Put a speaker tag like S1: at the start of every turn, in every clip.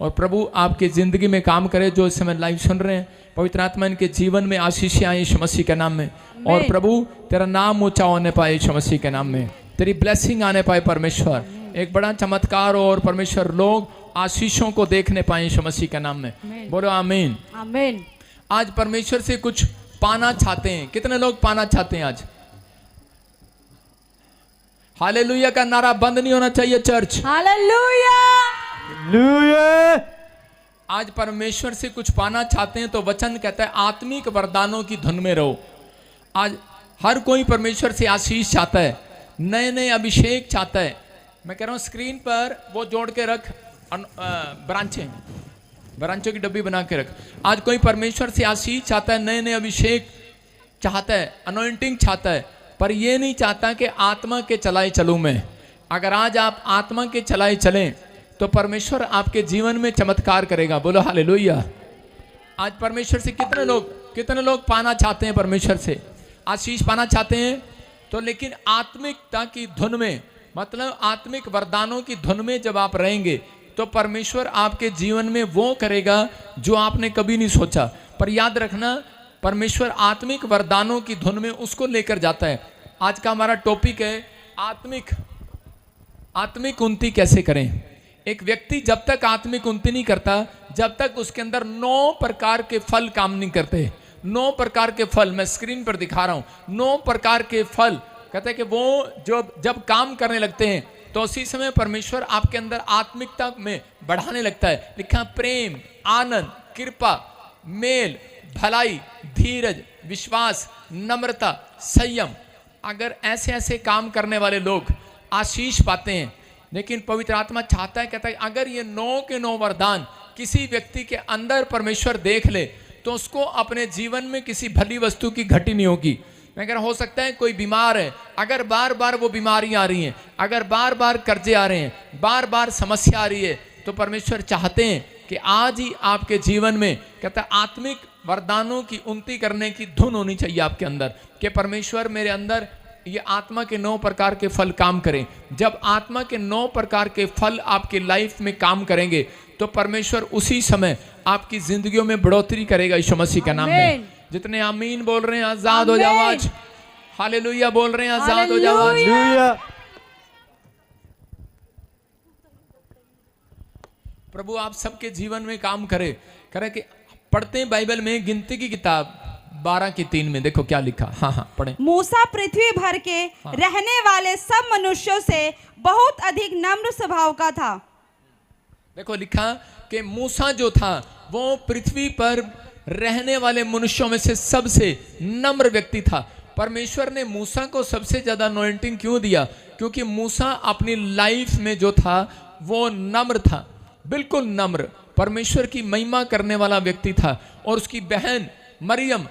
S1: और प्रभु आपकी ज़िंदगी में काम करे। जो इस समय लाइव सुन रहे हैं, पवित्र आत्मा इनके जीवन में आशीष आए यीशु मसीह के नाम में। और प्रभु तेरा नाम ऊंचा होने पाए यीशु मसीह के नाम में, तेरी ब्लेसिंग आने पाए परमेश्वर, एक बड़ा चमत्कार हो और परमेश्वर लोग आशीषों को देखने पाए यीशु मसीह के नाम में। बोलो आमीन
S2: आमीन।
S1: आज परमेश्वर से कुछ पाना चाहते हैं। कितने लोग पाना चाहते हैं आज? हालेलुया का नारा बंद नहीं होना चाहिए चर्च।
S2: हालेलुया।
S1: आज परमेश्वर से कुछ पाना चाहते हैं तो वचन कहता है आत्मिक वरदानों की धुन में रहो। आज हर कोई परमेश्वर से आशीष चाहता है, नए नए अभिषेक चाहता है। मैं कह रहा हूं स्क्रीन पर वो जोड़ के रख, ब्रांचों की डब्बी बना के रख। आज कोई परमेश्वर से आशीष चाहता है, नए नए अभिषेक चाहता है, अनॉइंटिंग चाहता है, पर ये नहीं चाहता कि आत्मा के चलाए चलूं मैं। अगर आज आप आत्मा के चलाए चलें तो परमेश्वर आपके जीवन में चमत्कार करेगा। बोलो हालेलुया। आज परमेश्वर से कितने लोग पाना चाहते हैं, परमेश्वर से आशीष पाना चाहते हैं। तो लेकिन आत्मिकता की धुन में, मतलब आत्मिक वरदानों की धुन में जब आप रहेंगे तो परमेश्वर आपके जीवन में वो करेगा जो आपने कभी नहीं सोचा। पर याद रखना, परमेश्वर आत्मिक वरदानों की धुन में उसको लेकर जाता है। आज का हमारा टॉपिक है आत्मिक उन्नति कैसे करें। एक व्यक्ति जब तक आत्मिक उन्नति नहीं करता, जब तक उसके अंदर 9 प्रकार के फल काम नहीं करते। 9 प्रकार के फल मैं स्क्रीन पर दिखा रहा हूं। 9 प्रकार के फल कहते हैं कि वो जब काम करने लगते हैं तो उसी समय परमेश्वर आपके अंदर आत्मिकता में बढ़ाने लगता है। लिखा प्रेम, आनंद, कृपा, मेल, भलाई, धीरज, विश्वास, नम्रता, संयम। अगर ऐसे ऐसे काम करने वाले लोग आशीष पाते हैं। लेकिन पवित्र आत्मा चाहता है, कहता है अगर ये 9 के 9 वरदान किसी व्यक्ति के अंदर परमेश्वर देख ले तो उसको अपने जीवन में किसी भली वस्तु की घटी नहीं होगी। मैं कह रहा हो सकता है कोई बीमार है, अगर बार बार वो बीमारियां आ रही हैं, अगर बार बार कर्जे आ रहे हैं, बार बार समस्या आ रही है, तो परमेश्वर चाहते हैं कि आज ही आपके जीवन में कहता है आत्मिक वरदानों की उन्नति करने की धुन होनी चाहिए आपके अंदर, कि परमेश्वर मेरे अंदर ये आत्मा के 9 प्रकार के फल काम करें। जब आत्मा के 9 प्रकार के फल आपकी लाइफ में काम करेंगे तो परमेश्वर उसी समय आपकी जिंदगियों में बढ़ोतरी करेगा यीशु मसीह का नाम में। जितने आमीन बोल रहे हैं आजाद हो जाओ आज। हालेलुया बोल रहे हैं आजाद हो जाओ आज। प्रभु आप सबके जीवन में काम करे कि पढ़ते हैं बाइबल में गिनती की किताब 12:3 में देखो क्या लिखा। हाँ पढ़े।
S2: मूसा पृथ्वी भर के रहने वाले सब मनुष्यों से बहुत अधिक नम्र स्वभाव का था।
S1: देखो लिखा कि मूसा जो था वो पृथ्वी पर रहने वाले मनुष्यों में से सबसे नम्र व्यक्ति था। परमेश्वर ने मूसा को सबसे ज्यादा अनॉइंटिंग क्यों दिया? क्योंकि मूसा अपनी लाइफ में जो था वो नम्र था, बिल्कुल नम्र, परमेश्वर की महिमा करने वाला व्यक्ति था। और उसकी बहन मरियम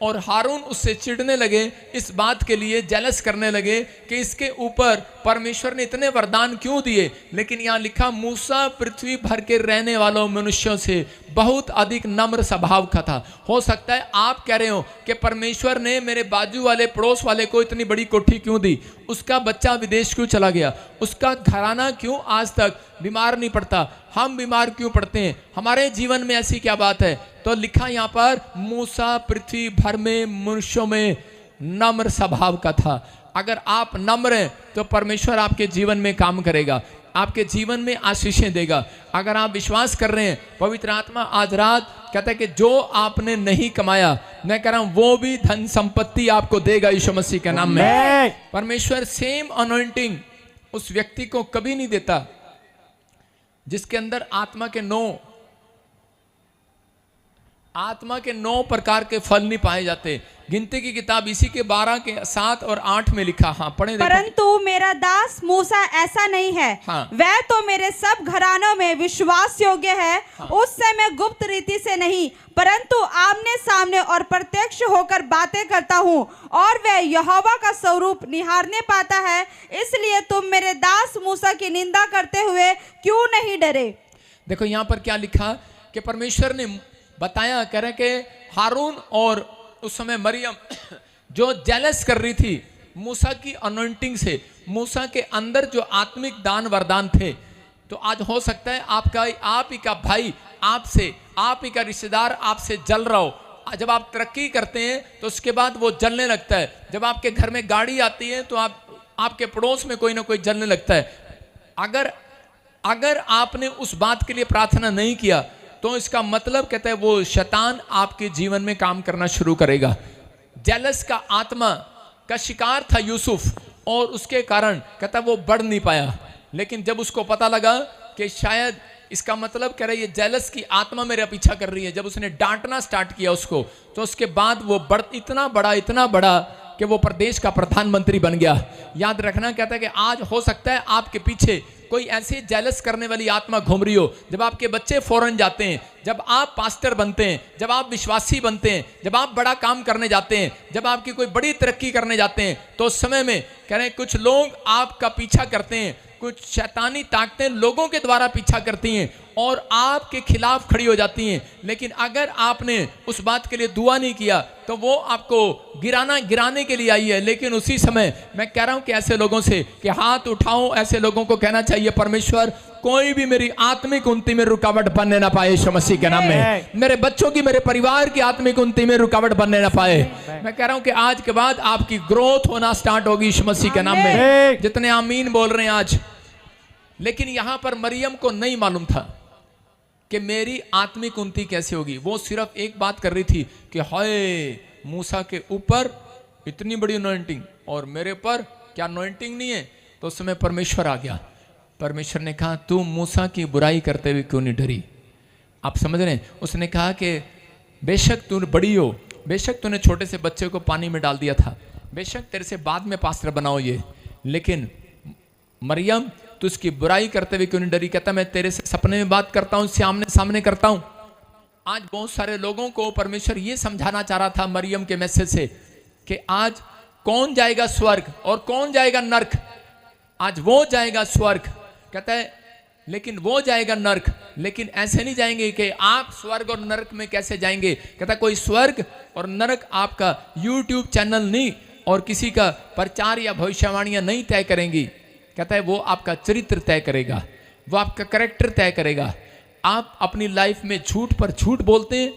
S1: और हारून उससे चिढ़ने लगे, इस बात के लिए जेलस करने लगे कि इसके ऊपर परमेश्वर ने इतने वरदान क्यों दिए। लेकिन यहाँ लिखा मूसा पृथ्वी भर के रहने वालों मनुष्यों से बहुत अधिक नम्र स्वभाव का था। हो सकता है आप कह रहे हो कि परमेश्वर ने मेरे बाजू वाले पड़ोस वाले को इतनी बड़ी कोठी क्यों दी, उसका बच्चा विदेश क्यों चला गया, उसका घराना क्यों आज तक बीमार नहीं पड़ता, हम बीमार क्यों पड़ते हैं, हमारे जीवन में ऐसी क्या बात है? तो लिखा यहाँ पर मूसा पृथ्वी भर में मनुष्यों में नम्र स्वभाव का था। अगर आप नम्र हैं तो परमेश्वर आपके जीवन में काम करेगा, आपके जीवन में आशीषें देगा। अगर आप विश्वास कर रहे हैं, पवित्र आत्मा आज रात कहता है कि जो आपने नहीं कमाया, मैं कह रहा हूं वो भी धन संपत्ति आपको देगा यीशु मसीह के नाम में। परमेश्वर सेम अनॉइंटिंग उस व्यक्ति को कभी नहीं देता जिसके अंदर आत्मा के 9 प्रकार के फल नहीं पाए जाते। गिनती की किताब इसी के 12 के 7 और 8 में लिखा। हाँ पढ़े।
S2: परंतु मेरा दास मूसा ऐसा नहीं है। हाँ। वह तो मेरे सब घरानों में विश्वास योग्य है। हाँ। उससे मैं गुप्त रीति से नहीं परंतु आमने सामने और प्रत्यक्ष होकर बातें करता हूँ, और वह यहोवा का स्वरूप निहारने पाता है। इसलिए तुम मेरे दास मूसा की निंदा करते हुए क्यों नहीं डरे? देखो यहाँ पर क्या लिखा कि परमेश्वर ने बताया, कह रहे कि हारून और उस समय मरियम जो जेलस कर रही थी मूसा की अनॉइंटिंग से, मूसा के अंदर जो आत्मिक दान वरदान थे,
S1: तो आज हो सकता है आपका आप ही का भाई आपसे, आप ही का रिश्तेदार आपसे जल रहा हो। जब आप तरक्की करते हैं तो उसके बाद वो जलने लगता है। जब आपके घर में गाड़ी आती है तो आपके पड़ोस में कोई ना कोई जलने लगता है। अगर आपने उस बात के लिए प्रार्थना नहीं किया तो इसका मतलब कहता है वो शैतान आपके जीवन में काम करना शुरू करेगा। जेलस का आत्मा का शिकार था यूसुफ, और उसके कारण कहता वो बढ़ नहीं पाया। लेकिन जब उसको पता लगा कि शायद इसका मतलब कह रहा है ये जेलस की आत्मा मेरा पीछा कर रही है, जब उसने डांटना स्टार्ट किया उसको, तो उसके बाद वो इतना बड़ा कि वो प्रदेश का प्रधानमंत्री बन गया। याद रखना, कहता है कि आज हो सकता है आपके पीछे कोई ऐसी जेलस करने वाली आत्मा घूम रही हो। जब आपके बच्चे फॉरेन जाते हैं, जब आप पास्टर बनते हैं, जब आप विश्वासी बनते हैं, जब आप बड़ा काम करने जाते हैं, जब आपकी कोई बड़ी तरक्की करने जाते हैं, तो उस समय में कह रहे हैं कुछ लोग आपका पीछा करते हैं, कुछ शैतानी ताकतें लोगों के द्वारा पीछा करती हैं और आपके खिलाफ खड़ी हो जाती हैं। लेकिन अगर आपने उस बात के लिए दुआ नहीं किया तो वो आपको गिराने के लिए आई है। लेकिन उसी समय मैं कह रहा हूं कि ऐसे लोगों से कि हाथ उठाओ, ऐसे लोगों को कहना चाहिए परमेश्वर कोई भी मेरी आत्मिक उन्नति में रुकावट बनने ना पाए यीशु मसीह के नाम में। मेरे बच्चों की, मेरे परिवार की आत्मिक उन्नति में रुकावट बनने ना पाए। मैं कह रहा हूं कि आज के बाद आपकी ग्रोथ होना स्टार्ट होगी यीशु मसीह के नाम में। जितने आमीन बोल रहे हैं आज। लेकिन यहां पर मरियम को नहीं मालूम था कि मेरी आत्मिक उन्नति कैसे होगी। वो सिर्फ एक बात कर रही थी कि हाय मूसा के ऊपर इतनी बड़ी अनॉइंटिंग और मेरे पर क्या अनॉइंटिंग नहीं है। तो उस समय परमेश्वर आ गया। परमेश्वर ने कहा तू मूसा की बुराई करते हुए क्यों नहीं डरी। आप समझ रहे हैं, उसने कहा कि बेशक तू बड़ी हो, बेशक तूने छोटे से बच्चे को पानी में डाल दिया था, बेशक तेरे से बाद में पास्टर बनाओ ये, लेकिन मरियम तू उसकी बुराई करते हुए क्यों नहीं डरी। कहता मैं तेरे से सपने में बात करता हूं, सामने सामने करता हूं। आज बहुत सारे लोगों को परमेश्वर ये समझाना चाह रहा था मरियम के मैसेज से कि आज कौन जाएगा स्वर्ग और कौन जाएगा नर्क। आज वो जाएगा स्वर्ग, कहता है, लेकिन वो जाएगा नर्क। लेकिन ऐसे नहीं जाएंगे कि आप स्वर्ग और नरक में कैसे जाएंगे। कहता कोई स्वर्ग और नरक आपका यूट्यूब चैनल नहीं और किसी का प्रचार या भविष्यवाणियां नहीं तय करेंगी। कहता है वो आपका चरित्र तय करेगा, वो आपका कैरेक्टर तय करेगा। आप अपनी लाइफ में झूठ पर झूठ बोलते हैं,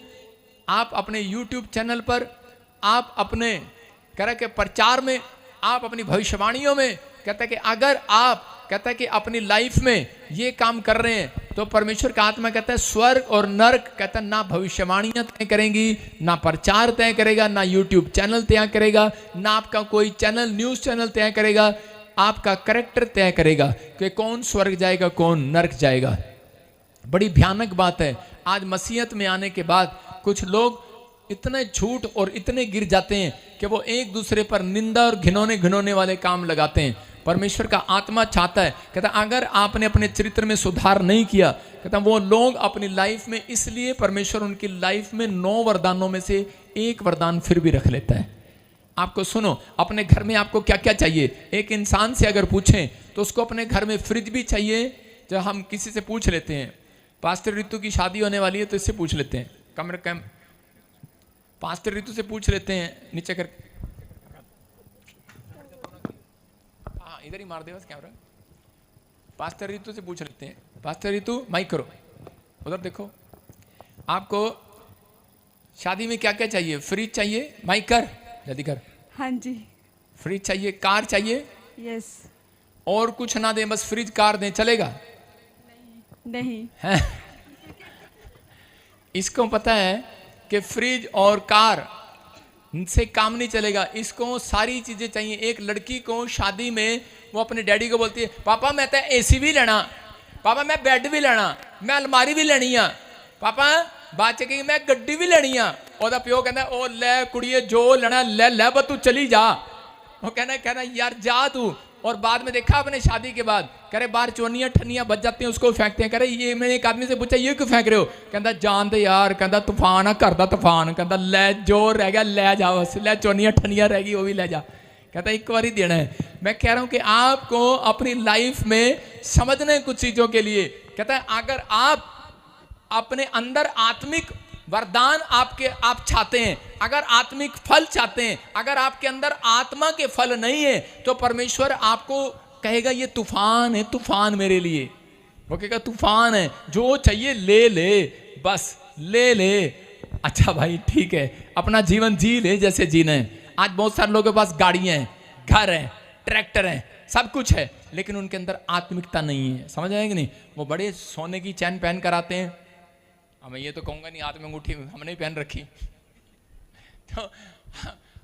S1: आप अपने यूट्यूब चैनल पर, आप अपने कह के प्रचार में, आप अपनी भविष्यवाणियों में, कहता है कि अगर आप कहता है कि अपनी लाइफ में ये काम कर रहे हैं तो परमेश्वर का आत्मा कहता है स्वर्ग और नरक कहता है ना भविष्यवाणियां तय करेंगी, ना प्रचार तय करेगा, ना यूट्यूब चैनल तय करेगा, ना आपका कोई चैनल न्यूज चैनल तय करेगा। आपका कैरेक्टर तय करेगा कि कौन स्वर्ग जाएगा कौन नरक जाएगा। बड़ी भयानक बात है। आज मसीहत में आने के बाद कुछ लोग इतने झूठ और इतने गिर जाते हैं कि वो एक दूसरे पर निंदा और घिनौने वाले काम लगाते हैं। परमेश्वर का आत्मा चाहता है, कहता अगर आपने अपने चरित्र में सुधार नहीं किया, कहता वो लोग अपनी लाइफ में, इसलिए परमेश्वर उनकी लाइफ में 9 वरदानों में से एक वरदान फिर भी रख लेता है। आपको सुनो, अपने घर में आपको क्या क्या चाहिए। एक इंसान से अगर पूछें तो उसको अपने घर में फ्रिज भी चाहिए। जब हम किसी से पूछ लेते हैं पास्टर रितु की शादी होने वाली है तो इससे पूछ लेते हैं, कमरे कम पास्टर रितु से पूछ लेते हैं, नीचे कर, हाँ इधर ही मार दे बस कैमरा। पास्टर रितु से पूछ लेते हैं, पास्टर रितु माइक करो, उधर देखो, आपको शादी में क्या क्या चाहिए। फ्रिज चाहिए, माइक कर जल्दी कर।
S2: हाँ जी।
S1: फ्रिज चाहिए, कार चाहिए,
S2: यस।
S1: और कुछ ना दे, बस फ्रिज कार दें, चलेगा?
S2: नहीं
S1: है? इसको पता है कि फ्रिज और कार से काम नहीं चलेगा, इसको सारी चीजें चाहिए। एक लड़की को शादी में वो अपने डैडी को बोलती है पापा मैं तो एसी भी लेना, पापा मैं बेड भी लेना, मैं अलमारी भी लेनी है, पापा बात कही मैं गड्डी भी लेनी है। और प्यो कहना ओ ले कुड़िए जो लेना ले ले, बस तू चली जा। वो कहना यार जा तू। और बाद में देखा अपने शादी के बाद, कह रहे बाहर चोनियां ठनियां बच जाती हैं, उसको फेंकते हैं। कह रहे ये, मैंने एक आदमी से पूछा ये क्यों फेंक रहे हो, कहता जान दे यार, कहता तूफान आ घर दा तूफान, कहता ले जो रह गया ले जा, बस ले चोनियां ठनियां रह गई वो भी ले जा, कहता एक बार ही देना है। मैं कह रहा हूं कि आपको अपनी लाइफ में समझना है कुछ चीजों के लिए। कहता है अगर आप अपने अंदर आत्मिक वरदान आप चाहते हैं, अगर आत्मिक फल चाहते हैं, अगर आपके अंदर आत्मा के फल नहीं है तो परमेश्वर आपको कहेगा ये तूफान है, तूफान मेरे लिए। वो कहेगा तूफान है, जो चाहिए ले ले, बस ले ले। अच्छा भाई ठीक है, अपना जीवन जी ले जैसे जीना है। आज बहुत सारे लोगों के पास गाड़ियां हैं, घर है, ट्रैक्टर है, सब कुछ है, लेकिन उनके अंदर आत्मिकता नहीं है। समझ आएगी नहीं? वो बड़े सोने की चैन पहन कर आते हैं, मैं ये तो कहूँगा नहीं हाथ में अंगूठी हमने ही पहन रखी, तो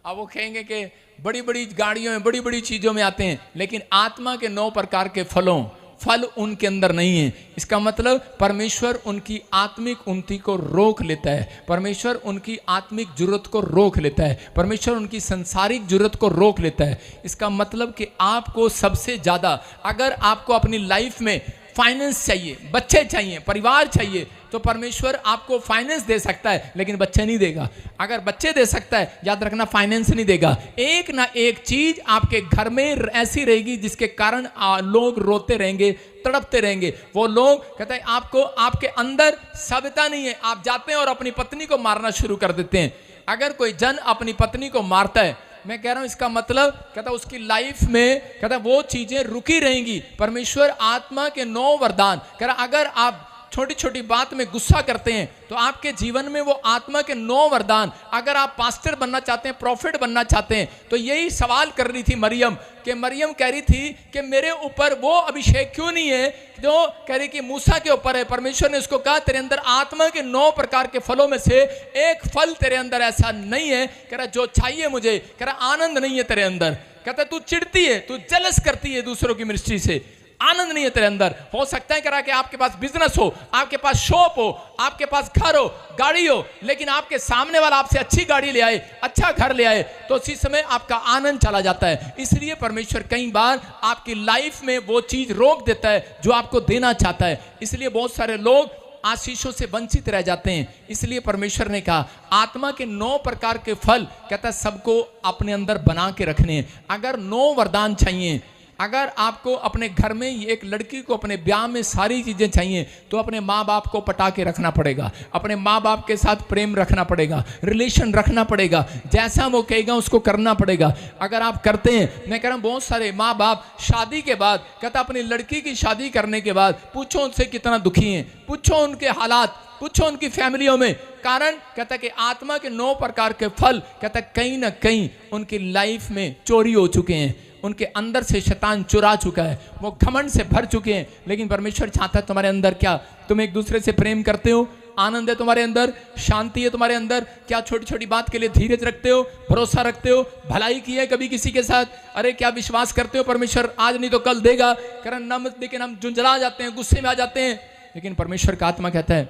S1: अब वो कहेंगे कि बड़ी बड़ी गाड़ियों में, बड़ी बड़ी चीज़ों में आते हैं, लेकिन आत्मा के 9 प्रकार के फल उनके अंदर नहीं है। इसका मतलब परमेश्वर उनकी आत्मिक उन्नति को रोक लेता है, परमेश्वर उनकी आत्मिक जरूरत को रोक लेता है, परमेश्वर उनकी संसारिक जरूरत को रोक लेता है। इसका मतलब कि आपको सबसे ज़्यादा, अगर आपको अपनी लाइफ में फाइनेंस चाहिए, बच्चे चाहिए, परिवार चाहिए, तो परमेश्वर आपको फाइनेंस दे सकता है, लेकिन बच्चे नहीं देगा। अगर बच्चे दे सकता है, याद रखना फाइनेंस नहीं देगा। एक ना एक चीज आपके घर में ऐसी रहेगी जिसके कारण लोग रोते रहेंगे, तड़पते रहेंगे। वो लोग कहते हैं आपको, आपके अंदर सभ्यता नहीं है, आप जाते हैं और अपनी पत्नी को मारना शुरू कर देते हैं। अगर कोई जन अपनी पत्नी को मारता है, मैं कह रहा हूं इसका मतलब कहता उसकी लाइफ में कहता वो चीजें रुकी रहेंगी। परमेश्वर आत्मा के 9 वरदान कह रहा, अगर आप छोटी छोटी बात में गुस्सा करते हैं तो आपके जीवन में वो आत्मा के 9 वरदान, अगर आप पास्टर बनना चाहते हैं, प्रॉफिट बनना चाहते हैं, तो यही सवाल कर रही थी मरियम, कि मरियम कह रही थी कि मेरे ऊपर वो अभिषेक क्यों नहीं है जो कह रही कि मूसा के ऊपर है। परमेश्वर ने उसको कहा तेरे अंदर आत्मा के 9 प्रकार के फलों में से एक फल तेरे अंदर ऐसा नहीं है। कह रहा जो चाहिए मुझे, कह रहा आनंद नहीं है तेरे अंदर, कहता तू चिढ़ती है, तू जलस करती है दूसरों की मिनिस्ट्री से, आनंद नहीं है तेरे अंदर। हो सकता है करा कि आपके पास बिजनेस हो, आपके पास शॉप हो, आपके पास घर हो, गाड़ी हो, लेकिन आपके सामने वाला आपसे अच्छी गाड़ी ले आए, अच्छा घर ले आए, तो उसी समय आपका आनंद चला जाता है। इसलिए परमेश्वर कई बार आपकी लाइफ में वो चीज रोक देता है जो आपको देना चाहता है। इसलिए बहुत सारे लोग आशीषों से वंचित रह जाते हैं। इसलिए परमेश्वर ने कहा आत्मा के 9 प्रकार के फल कहता है सबको अपने अंदर बना के रखने हैं। अगर 9 वरदान चाहिए, अगर आपको अपने घर में एक लड़की को अपने ब्याह में सारी चीजें चाहिए, तो अपने माँ बाप को पटा के रखना पड़ेगा, अपने माँ बाप के साथ प्रेम रखना पड़ेगा, रिलेशन रखना पड़ेगा, जैसा वो कहेगा उसको करना पड़ेगा। अगर आप करते हैं, मैं कह रहा हूँ बहुत सारे माँ बाप शादी के बाद कहता अपनी लड़की की शादी करने के बाद पूछो उनसे कितना दुखी हैं, पूछो उनके हालात, पूछो उनकी फैमिलियों में। कारण कहता कि आत्मा के 9 प्रकार के फल कहता कहीं ना कहीं उनकी लाइफ में चोरी हो चुके हैं, उनके अंदर से शैतान चुरा चुका है, वो घमंड से भर चुके हैं। लेकिन परमेश्वर चाहता है तुम्हारे अंदर क्या, तुम एक दूसरे से प्रेम करते हो, आनंद है तुम्हारे अंदर, शांति है तुम्हारे अंदर, क्या छोटी छोटी बात के लिए धीरज रखते हो, भरोसा रखते हो, भलाई की है कभी किसी के साथ, अरे क्या विश्वास करते हो परमेश्वर आज नहीं तो कल देगा। कारण न, लेकिन हम झुंझला जाते हैं, गुस्से में आ जाते हैं। लेकिन परमेश्वर का आत्मा कहता है,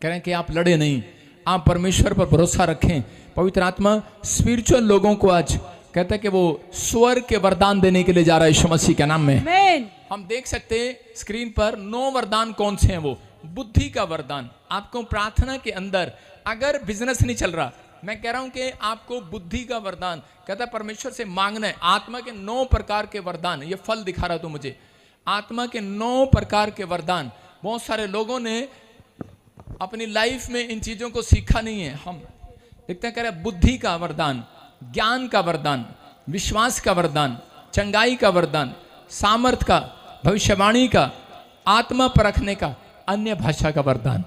S1: कह रहे हैं कि आप लड़े नहीं, आप परमेश्वर पर भरोसा रखें। पवित्र आत्मा स्पिरिचुअल लोगों को आज कहता है कि वो स्वर्ग के वरदान देने के लिए जा रहा है यीशु मसीह के नाम में। हम देख सकते हैं स्क्रीन पर 9 वरदान कौन से हैं। वो बुद्धि का वरदान, आपको प्रार्थना के अंदर अगर बिजनेस नहीं चल रहा, मैं कह रहा हूं कि आपको बुद्धि का वरदान कहता है परमेश्वर से मांगना है। आत्मा के 9 प्रकार के वरदान, ये फल दिखा रहा तो मुझे आत्मा के 9 प्रकार के वरदान। बहुत सारे लोगों ने अपनी लाइफ में इन चीजों को सीखा नहीं है। हम देखते हैं कह रहे बुद्धि का वरदान, ज्ञान का वरदान, विश्वास का वरदान, चंगाई का वरदान, सामर्थ का, भविष्यवाणी का, आत्मा परखने का, अन्य भाषा का वरदान।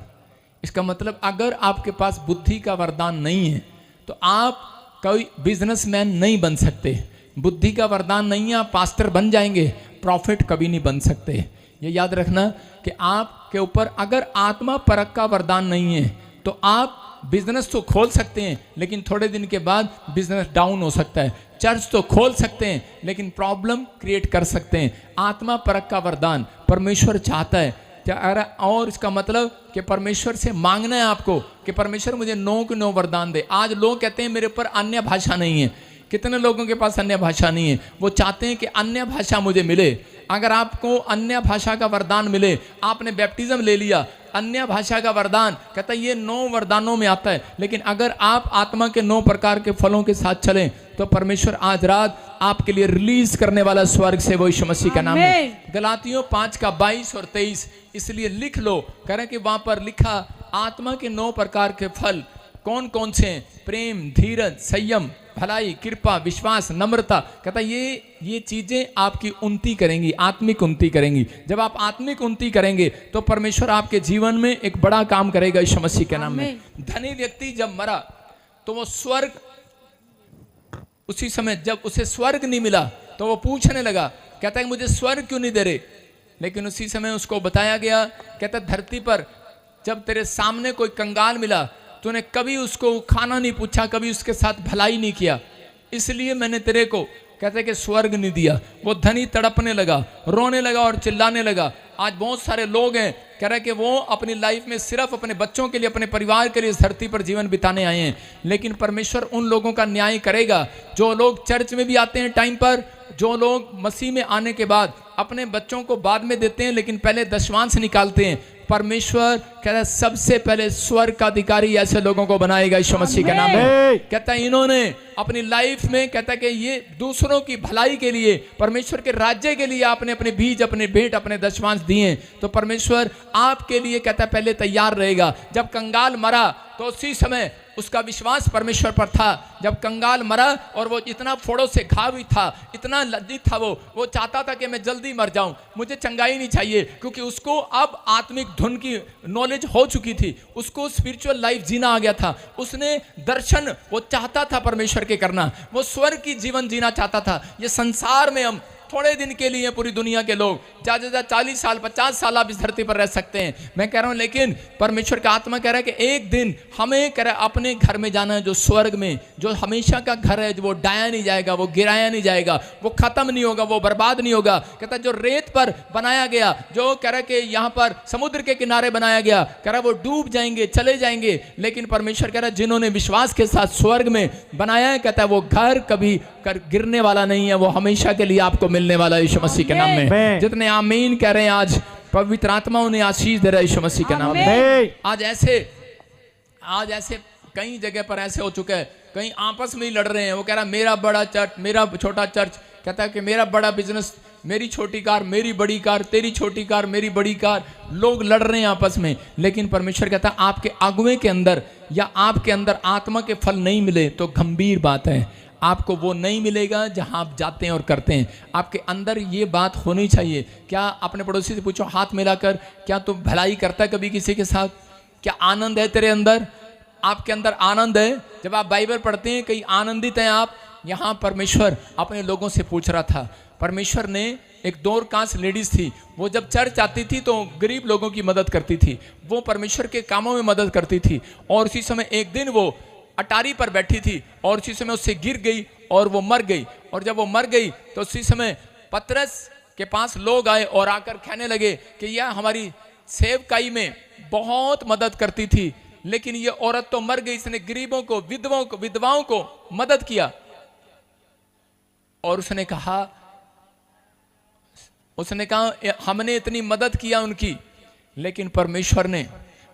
S1: इसका मतलब अगर आपके पास बुद्धि का वरदान नहीं है तो आप कोई बिजनेसमैन नहीं बन सकते। बुद्धि का वरदान नहीं है, आप पास्टर बन जाएंगे, प्रॉफिट कभी नहीं बन सकते। ये याद रखना कि आपके ऊपर अगर आत्मा परख का वरदान नहीं है तो आप बिजनेस तो खोल सकते हैं, लेकिन थोड़े दिन के बाद बिजनेस डाउन हो सकता है। चर्च तो खोल सकते हैं, लेकिन प्रॉब्लम क्रिएट कर सकते हैं। आत्मा परख का वरदान परमेश्वर चाहता है क्या? और इसका मतलब कि परमेश्वर से मांगना है आपको कि परमेश्वर मुझे 9 के 9 वरदान दे। आज लोग कहते हैं मेरे ऊपर अन्य भाषा नहीं है। कितने लोगों के पास अन्य भाषा नहीं है? वो चाहते हैं कि अन्य भाषा मुझे मिले। अगर आपको अन्य भाषा का वरदान मिले, आपने बैप्टिज्म ले लिया, अन्य भाषा का वरदान कहता है ये 9 वरदानों में आता है। लेकिन अगर आप आत्मा के 9 प्रकार के फलों के साथ चलें तो परमेश्वर आज रात आपके लिए रिलीज करने वाला स्वर्ग से वो यीशु मसीह का नाम है। गलातियों 5 का 22 और 23 इसलिए लिख लो, करें कि वहां पर लिखा आत्मा के 9 प्रकार के फल कौन कौन से हैं? प्रेम, धीरज, संयम, भलाई, कृपा, विश्वास, नम्रता, कहता ये चीजें आपकी उन्नति करेंगी, आत्मिक उन्नति करेंगी। जब आप आत्मिक उन्नति करेंगे तो परमेश्वर आपके जीवन में एक बड़ा काम करेगा यीशु मसीह के नाम में। धनी व्यक्ति जब मरा तो वो स्वर्ग, उसी समय जब उसे स्वर्ग नहीं मिला तो वो पूछने लगा, कहता है मुझे स्वर्ग क्यों नहीं दे रहे। लेकिन उसी समय उसको बताया गया, कहता धरती पर जब तेरे सामने कोई कंगाल मिला तूने कभी उसको खाना नहीं पूछा, कभी उसके साथ भलाई नहीं किया, इसलिए मैंने तेरे को कहते कि स्वर्ग नहीं दिया। वो धनी तड़पने लगा, रोने लगा और चिल्लाने लगा। आज बहुत सारे लोग हैं कह रहे कि वो अपनी लाइफ में सिर्फ अपने बच्चों के लिए, अपने परिवार के लिए इस धरती पर जीवन बिताने आए हैं, लेकिन परमेश्वर उन लोगों का न्याय करेगा जो लोग चर्च में भी आते हैं टाइम पर, जो लोग मसीह में आने के बाद अपने बच्चों को बाद में देते हैं लेकिन पहले दशमांश निकालते हैं। परमेश्वर कहता है सबसे पहले स्वर्ग का अधिकारी ऐसे लोगों को बनाएगा यीशु मसीह के नाम में। कहता है इन्होंने अपनी लाइफ में, कहता है कि ये दूसरों की भलाई के लिए, परमेश्वर के राज्य के लिए आपने अपने बीज, अपने भेंट, अपने दशमांश दिए, तो परमेश्वर आपके लिए कहता है पहले तैयार रहेगा। जब कंगाल मरा तो उसी समय उसका विश्वास परमेश्वर पर था। जब कंगाल मरा और वो इतना फोड़ों से घाव भी था, इतना लज्जित था, वो चाहता था कि मैं जल्दी मर जाऊं, मुझे चंगाई नहीं चाहिए, क्योंकि उसको अब आत्मिक धुन की नॉलेज हो चुकी थी, उसको स्पिरिचुअल लाइफ जीना आ गया था। उसने दर्शन वो चाहता था परमेश्वर के करना, वो स्वर्ग की जीवन जीना चाहता था। ये संसार में हम थोड़े दिन के लिए, पूरी दुनिया के लोग ज़्यादा 40 साल 50 साल आप इस धरती पर रह सकते हैं, मैं कह रहा हूं, लेकिन परमेश्वर का आत्मा कह रहा है कि एक दिन हमें कह रहा है अपने घर में जाना है, जो स्वर्ग में, जो हमेशा का घर है, जो वो डाया नहीं जाएगा, वो गिराया नहीं जाएगा, वो खत्म नहीं होगा, वो बर्बाद नहीं होगा। कहता है जो रेत पर बनाया गया, जो कह रहा है कि यहाँ पर समुद्र के किनारे बनाया गया, कह रहा है वो डूब जाएंगे, चले जाएंगे, लेकिन परमेश्वर कह रहा है जिन्होंने विश्वास के साथ स्वर्ग में बनाया है, कहता है वो घर कभी गिरने वाला नहीं है, वो हमेशा के लिए आपको मिलने वाला है यीशु मसीह के नाम में। जितने आमीन कह रहे हैं आज पवित्र आत्मा उन्हें आशीष दे रहा है यीशु मसीह के नाम में। आज ऐसे कई जगह पर ऐसे हो चुका है, कहीं आपस में ही लड़ रहे हैं। वो कह रहा है मेरा बड़ा चर्च, मेरा छोटा चर्च, कहता है कि मेरा बड़ा बिजनेस, मेरी छोटी कार, मेरी बड़ी कार, तेरी छोटी कार, मेरी बड़ी कार। लोग लड़ रहे हैं आपस में, लेकिन परमेश्वर कहता है आपके अगुवे के अंदर या आपके अंदर आत्मा के फल नहीं मिले तो गंभीर बात है। आपको वो नहीं मिलेगा जहां आप जाते हैं और करते हैं। आपके अंदर ये बात होनी चाहिए। क्या अपने पड़ोसी से पूछो हाथ मिलाकर, क्या तू भलाई करता है कभी किसी के साथ? क्या आनंद है तेरे अंदर? आपके अंदर आनंद है? जब आप बाइबल पढ़ते हैं कहीं आनंदित हैं आप? यहाँ परमेश्वर अपने लोगों से पूछ रहा था। परमेश्वर ने, एक दोरकास लेडीज थी, वो जब चर्च आती थी तो गरीब लोगों की मदद करती थी, वो परमेश्वर के कामों में मदद करती थी। और उसी समय एक दिन वो अटारी पर बैठी थी और उसी समय उससे गिर गई और वो मर गई। और जब वो मर गई तो उसी समय पतरस के पास लोग आए और आकर कहने लगे कि यह हमारी सेवकाई में बहुत मदद करती थी, लेकिन ये औरत तो मर गई, इसने गरीबों को, विधवाओं को मदद किया। और उसने कहा हमने इतनी मदद किया उनकी, लेकिन परमेश्वर ने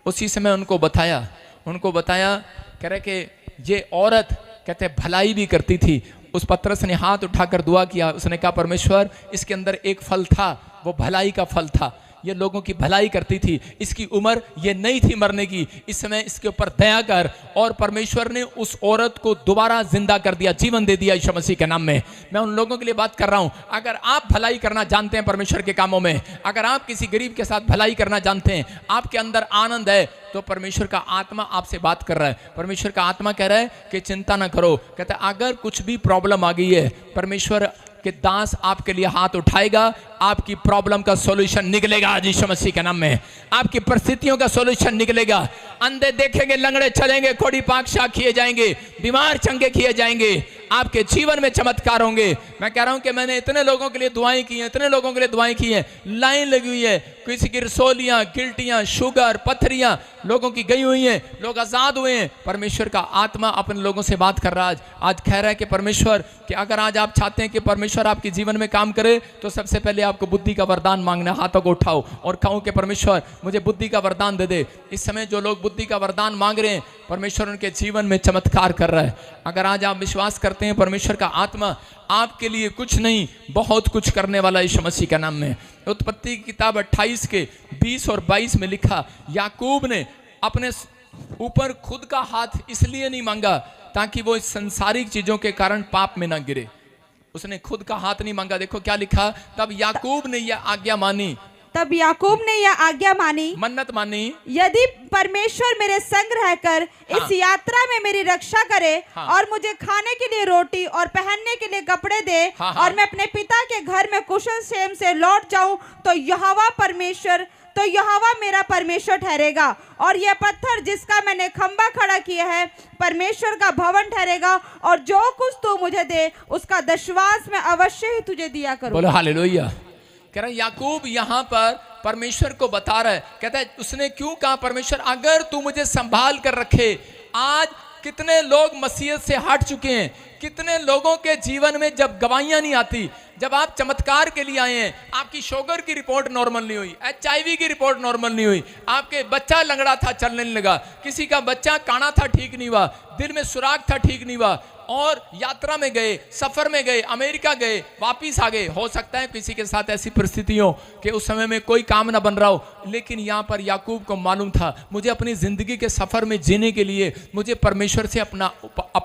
S1: उसी समय उनको बताया कह रहे कि ये औरत कहते भलाई भी करती थी। उस पतरस ने हाथ उठाकर दुआ किया, उसने कहा परमेश्वर इसके अंदर एक फल था, वो भलाई का फल था, ये लोगों की भलाई करती थी, इसकी उम्र ये नहीं थी मरने की, इस समय इसके ऊपर दया कर। और परमेश्वर ने उस औरत को दोबारा जिंदा कर दिया, जीवन दे दिया यीशु मसीह के नाम में। मैं उन लोगों के लिए बात कर रहा हूं, अगर आप भलाई करना जानते हैं परमेश्वर के कामों में, अगर आप किसी गरीब के साथ भलाई करना जानते हैं, आपके अंदर आनंद है, तो परमेश्वर का आत्मा आपसे बात कर रहा है। परमेश्वर का आत्मा कह रहा है कि चिंता ना करो। कहता है अगर कुछ भी प्रॉब्लम आ गई है, परमेश्वर के दास आपके लिए हाथ उठाएगा, आपकी प्रॉब्लम का सॉल्यूशन निकलेगा आज यीशु मसीह के नाम में। आपकी परिस्थितियों का सॉल्यूशन निकलेगा। अंधे देखेंगे, लंगड़े चलेंगे, कोढ़ी पाक शाक किए जाएंगे, बीमार चंगे किए जाएंगे, आपके जीवन में चमत्कार होंगे। मैं कह रहा हूं कि मैंने इतने लोगों के लिए दुआएं की हैं, इतने लोगों के लिए दुआएं की हैं, लाइन लगी हुई है, किसी की रसोलियां, गिल्टियां, शुगर, पथरियां लोगों की गई हुई हैं, लोग आजाद हुए हैं। परमेश्वर का आत्मा अपने लोगों से बात कर रहा है आज कह रहा है कि परमेश्वर, कि अगर आज आप चाहते हैं कि परमेश्वर आपके जीवन में काम करे, तो सबसे पहले आपको बुद्धि का वरदान मांगना। हाथों को उठाओ और कहो कि परमेश्वर मुझे बुद्धि का वरदान दे दे। इस समय जो लोग बुद्धि का वरदान मांग रहे हैं, परमेश्वर उनके जीवन में चमत्कार कर रहा है। अगर आज आप विश्वास करते हैं परमेश्वर का आत्मा आपके लिए कुछ नहीं बहुत कुछ करने वाला यीशु मसीह के नाम में। उत्पत्ति की किताब 28 के 20 और 22 में लिखा, याकूब ने अपने ऊपर खुद का हाथ इसलिए नहीं मांगा ताकि वो इस संसारिक चीजों के कारण पाप में ना गिरे। उसने खुद का हाथ नहीं मांगा। देखो क्या लिखा, तब याकूब ने यह आज्ञा मानी,
S2: तब याकूब ने यह आज्ञा मानी,
S1: मन्नत मानी,
S2: यदि परमेश्वर मेरे संग रहकर
S1: हाँ।
S2: इस यात्रा में मेरी रक्षा करे
S1: हाँ।
S2: और मुझे खाने के लिए रोटी और पहनने के लिए कपड़े दे
S1: हाँ, हाँ।
S2: और मैं अपने पिता के घर में कुशल क्षेम से लौट जाऊं तो यहोवा मेरा परमेश्वर ठहरेगा और यह पत्थर जिसका मैंने खंबा खड़ा किया है परमेश्वर का भवन ठहरेगा और जो कुछ तू मुझे दे उसका दशवांश मैं अवश्य ही तुझे दिया करूं।
S1: बोलो हालेलुया। कह रहा याकूब यहाँ पर परमेश्वर को बता रहा है, कहता है उसने क्यों कहा, परमेश्वर अगर तू मुझे संभाल कर रखे। आज कितने लोग मसीहत से हट चुके हैं, कितने लोगों के जीवन में जब गवाहियां नहीं आती, जब आप चमत्कार के लिए आए हैं, आपकी शुगर की रिपोर्ट नॉर्मल नहीं हुई, HIV की रिपोर्ट नॉर्मल नहीं हुई, आपके बच्चा लंगड़ा था चलने नहीं लगा, किसी का बच्चा काना था ठीक नहीं हुआ, दिल में सुराग था ठीक नहीं हुआ, और यात्रा में गए, सफर में गए, अमेरिका गए, वापिस आ गए। हो सकता है किसी के साथ ऐसी परिस्थिति हो कि उस समय में कोई काम ना बन रहा हो, लेकिन यहाँ पर याकूब को मालूम था मुझे अपनी जिंदगी के सफर में जीने के लिए मुझे परमेश्वर से अपना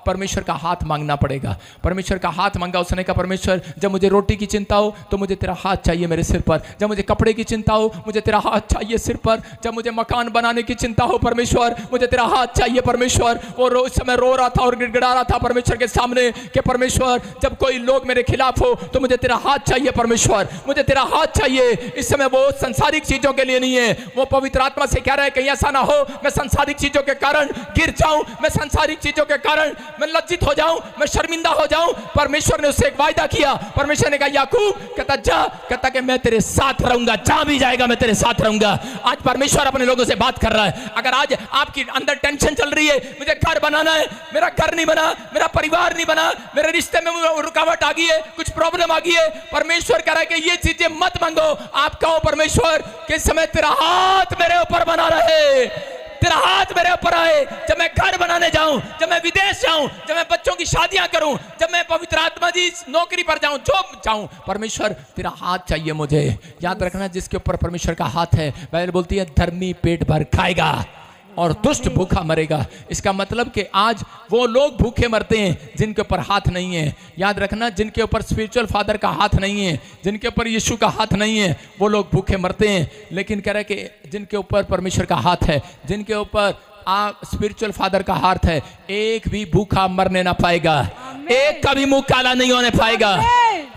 S1: परमेश्वर का हाथ मांगना पड़ेगा। परमेश्वर का हाथ मांगा। उसने कहा परमेश्वर जब मुझे रोटी की चिंता हो तो मुझे तेरा हाथ चाहिए मेरे सिर पर, जब मुझे कपड़े की चिंता हो मुझे तेरा हाथ चाहिए सिर पर, जब मुझे मकान बनाने की चिंता हो परमेश्वर मुझे तेरा हाथ चाहिए परमेश्वर। वो उस समय रो रहा था और गिड़गिड़ा रहा था परमेश्वर के सामने कि परमेश्वर जब कोई लोग मेरे खिलाफ हो तो मुझे तेरा हाथ चाहिए परमेश्वर, मुझे तेरा हाथ चाहिए। इस समय वो संसारिक चीजों के लिए नहीं है, वो पवित्र आत्मा से कह रहा है कहीं ऐसा ना हो मैं संसारिक चीजों के कारण गिर जाऊं, मैं संसारिक चीजों के कारण मैं लज्जित हो जाऊं, मैं शर्मिंदा हो जाऊं। परमेश्वर ने उससे एक वायदा किया। परमेश्वर ने कहा याकूब, कहता जा, कहता कि मैं तेरे साथ रहूंगा, जहां भी जाएगा मैं तेरे साथ रहूंगा। आज परमेश्वर अपने लोगों से बात कर रहा है। अगर आज आपकी अंदर टेंशन चल रही है, मुझे घर बनाना है, मेरा घर नहीं बना, मेरा परिवार नहीं बना, मेरे रिश्ते में रुकावट आ गई है, कुछ प्रॉब्लम आ गई है, परमेश्वर कह रहा है कि ये चीजें मत मांगो। आप कहो परमेश्वर कि इस समय तेरा हाथ मेरे ऊपर बना रहे, तेरा हाथ मेरे ऊपर आए, जब मैं घर बनाने जाऊं, जब मैं विदेश जाऊं, जब मैं बच्चों की शादियां करूं, जब मैं पवित्र आत्मा जी नौकरी पर जाऊं, जॉब जाऊं, परमेश्वर तेरा हाथ चाहिए मुझे। याद रखना जिसके ऊपर परमेश्वर का हाथ है, बाइबल बोलती है धर्मी पेट भर खाएगा और दुष्ट भूखा मरेगा। इसका मतलब कि आज वो लोग भूखे मरते हैं जिनके ऊपर हाथ नहीं है। याद रखना जिनके ऊपर स्पिरिचुअल फादर का हाथ नहीं है, जिनके ऊपर यीशु का हाथ नहीं है, वो लोग भूखे मरते हैं। लेकिन कह रहे कि जिनके ऊपर परमेश्वर का हाथ है, जिनके ऊपर स्पिरिचुअल फादर का हाथ है, एक भी भूखा मरने ना पाएगा, एक का भी मुंह काला नहीं होने पाएगा।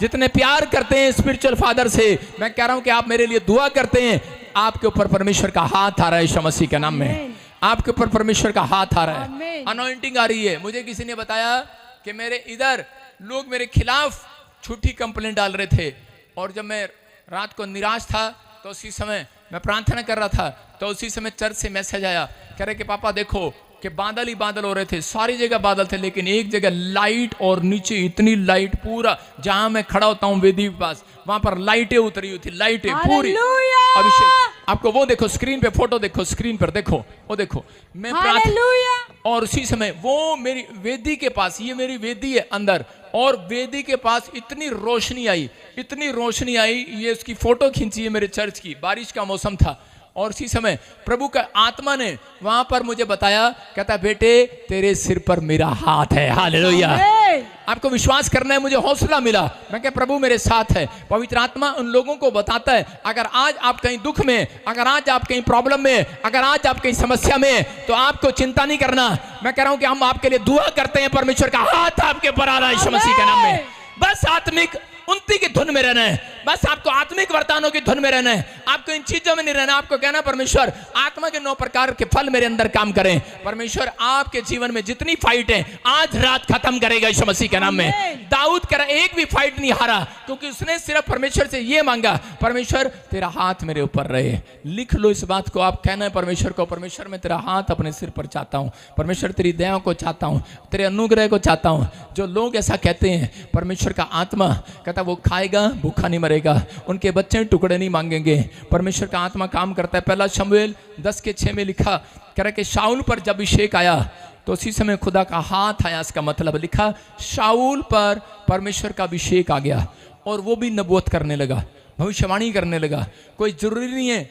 S1: जितने प्यार करते हैं स्पिरिचुअल फादर से, मैं कह रहा हूं कि आप मेरे लिए दुआ करते हैं, आपके ऊपर परमेश्वर का हाथ आ रहा है यीशु मसीह के नाम में, आपके ऊपर परमेश्वर का हाथ आ रहा है, अनॉइंटिंग आ रही है। मुझे किसी ने बताया कि मेरे इधर लोग मेरे खिलाफ झूठी कंप्लेंट डाल रहे थे, और जब मैं रात को निराश था तो उसी समय मैं प्रार्थना कर रहा था तो उसी समय चर्च से मैसेज आया, कह रहे कि पापा देखो कि बादल ही बादल हो रहे थे, सारी जगह बादल थे, लेकिन एक जगह लाइट, और नीचे इतनी लाइट, पूरा जहां मैं खड़ा होता हूं वेदी के पास वहां पर लाइटें उतरी हुई थी, लाइटें पूरी। अभिषेक आपको वो देखो स्क्रीन पे, फोटो देखो स्क्रीन पर, देखो वो देखो मैं प्रार्थना, और उसी समय वो मेरी वेदी के पास, ये मेरी वेदी है अंदर, और वेदी के पास इतनी रोशनी आई, इतनी रोशनी आई, ये उसकी फोटो खींची है मेरे चर्च की, बारिश का मौसम था, और उसी समय प्रभु का आत्मा ने वहां पर मुझे बताया, कहता बेटे तेरे सिर पर मेरा हाथ है। हालेलुया। आपको विश्वास करना है, मुझे हौसला मिला, मैं कह प्रभु मेरे साथ है। पवित्र आत्मा उन लोगों को बताता है अगर आज आप कहीं दुख में, अगर आज आप कहीं प्रॉब्लम में, अगर आज आप कहीं समस्या में, तो आपको चिंता नहीं करना। मैं कह रहा हूं कि हम आपके लिए दुआ करते हैं, परमेश्वर का हाथ आपके ऊपर आ रहा है यीशु मसीह के नाम में। बस आत्मिक उन्नति की धुन में रहना है, बस आपको आत्मिक वरदानों की धुन में रहना है, आपको इन चीजों में नहीं रहना। आपको कहना परमेश्वर आत्मा के 9 प्रकार के फल मेरे अंदर काम करें। परमेश्वर आपके जीवन में जितनी फाइट है आज रात खत्म करेगा यीशु मसीह के नाम में। दाऊद करा एक भी फाइट नहीं हारा, क्योंकि उसने सिर्फ परमेश्वर से ये मांगा, परमेश्वर तेरा हाथ मेरे ऊपर रहे। लिख लो इस बात को, आप कहना है परमेश्वर को, परमेश्वर मैं तेरा हाथ अपने सिर पर चाहता हूं, परमेश्वर तेरी दया को चाहता हूं, तेरे अनुग्रह को चाहता हूं। जो लोग ऐसा कहते हैं, परमेश्वर का आत्मा कहता वो खाएगा भूखा नहीं मरेगा, उनके बच्चे टुकड़े नहीं मांगेंगे। परमेश्वर का आत्मा काम करता है। पहला शमूएल 10:6 में लिखा, कह रहा कि शाऊल पर जब अभिषेक आया तो उसी समय खुदा का हाथ आया। इसका मतलब लिखा शाऊल पर परमेश्वर का अभिषेक आ गया, और वो भी नबूवत करने लगा, भविष्यवाणी करने लगा। कोई जरूरी नहीं है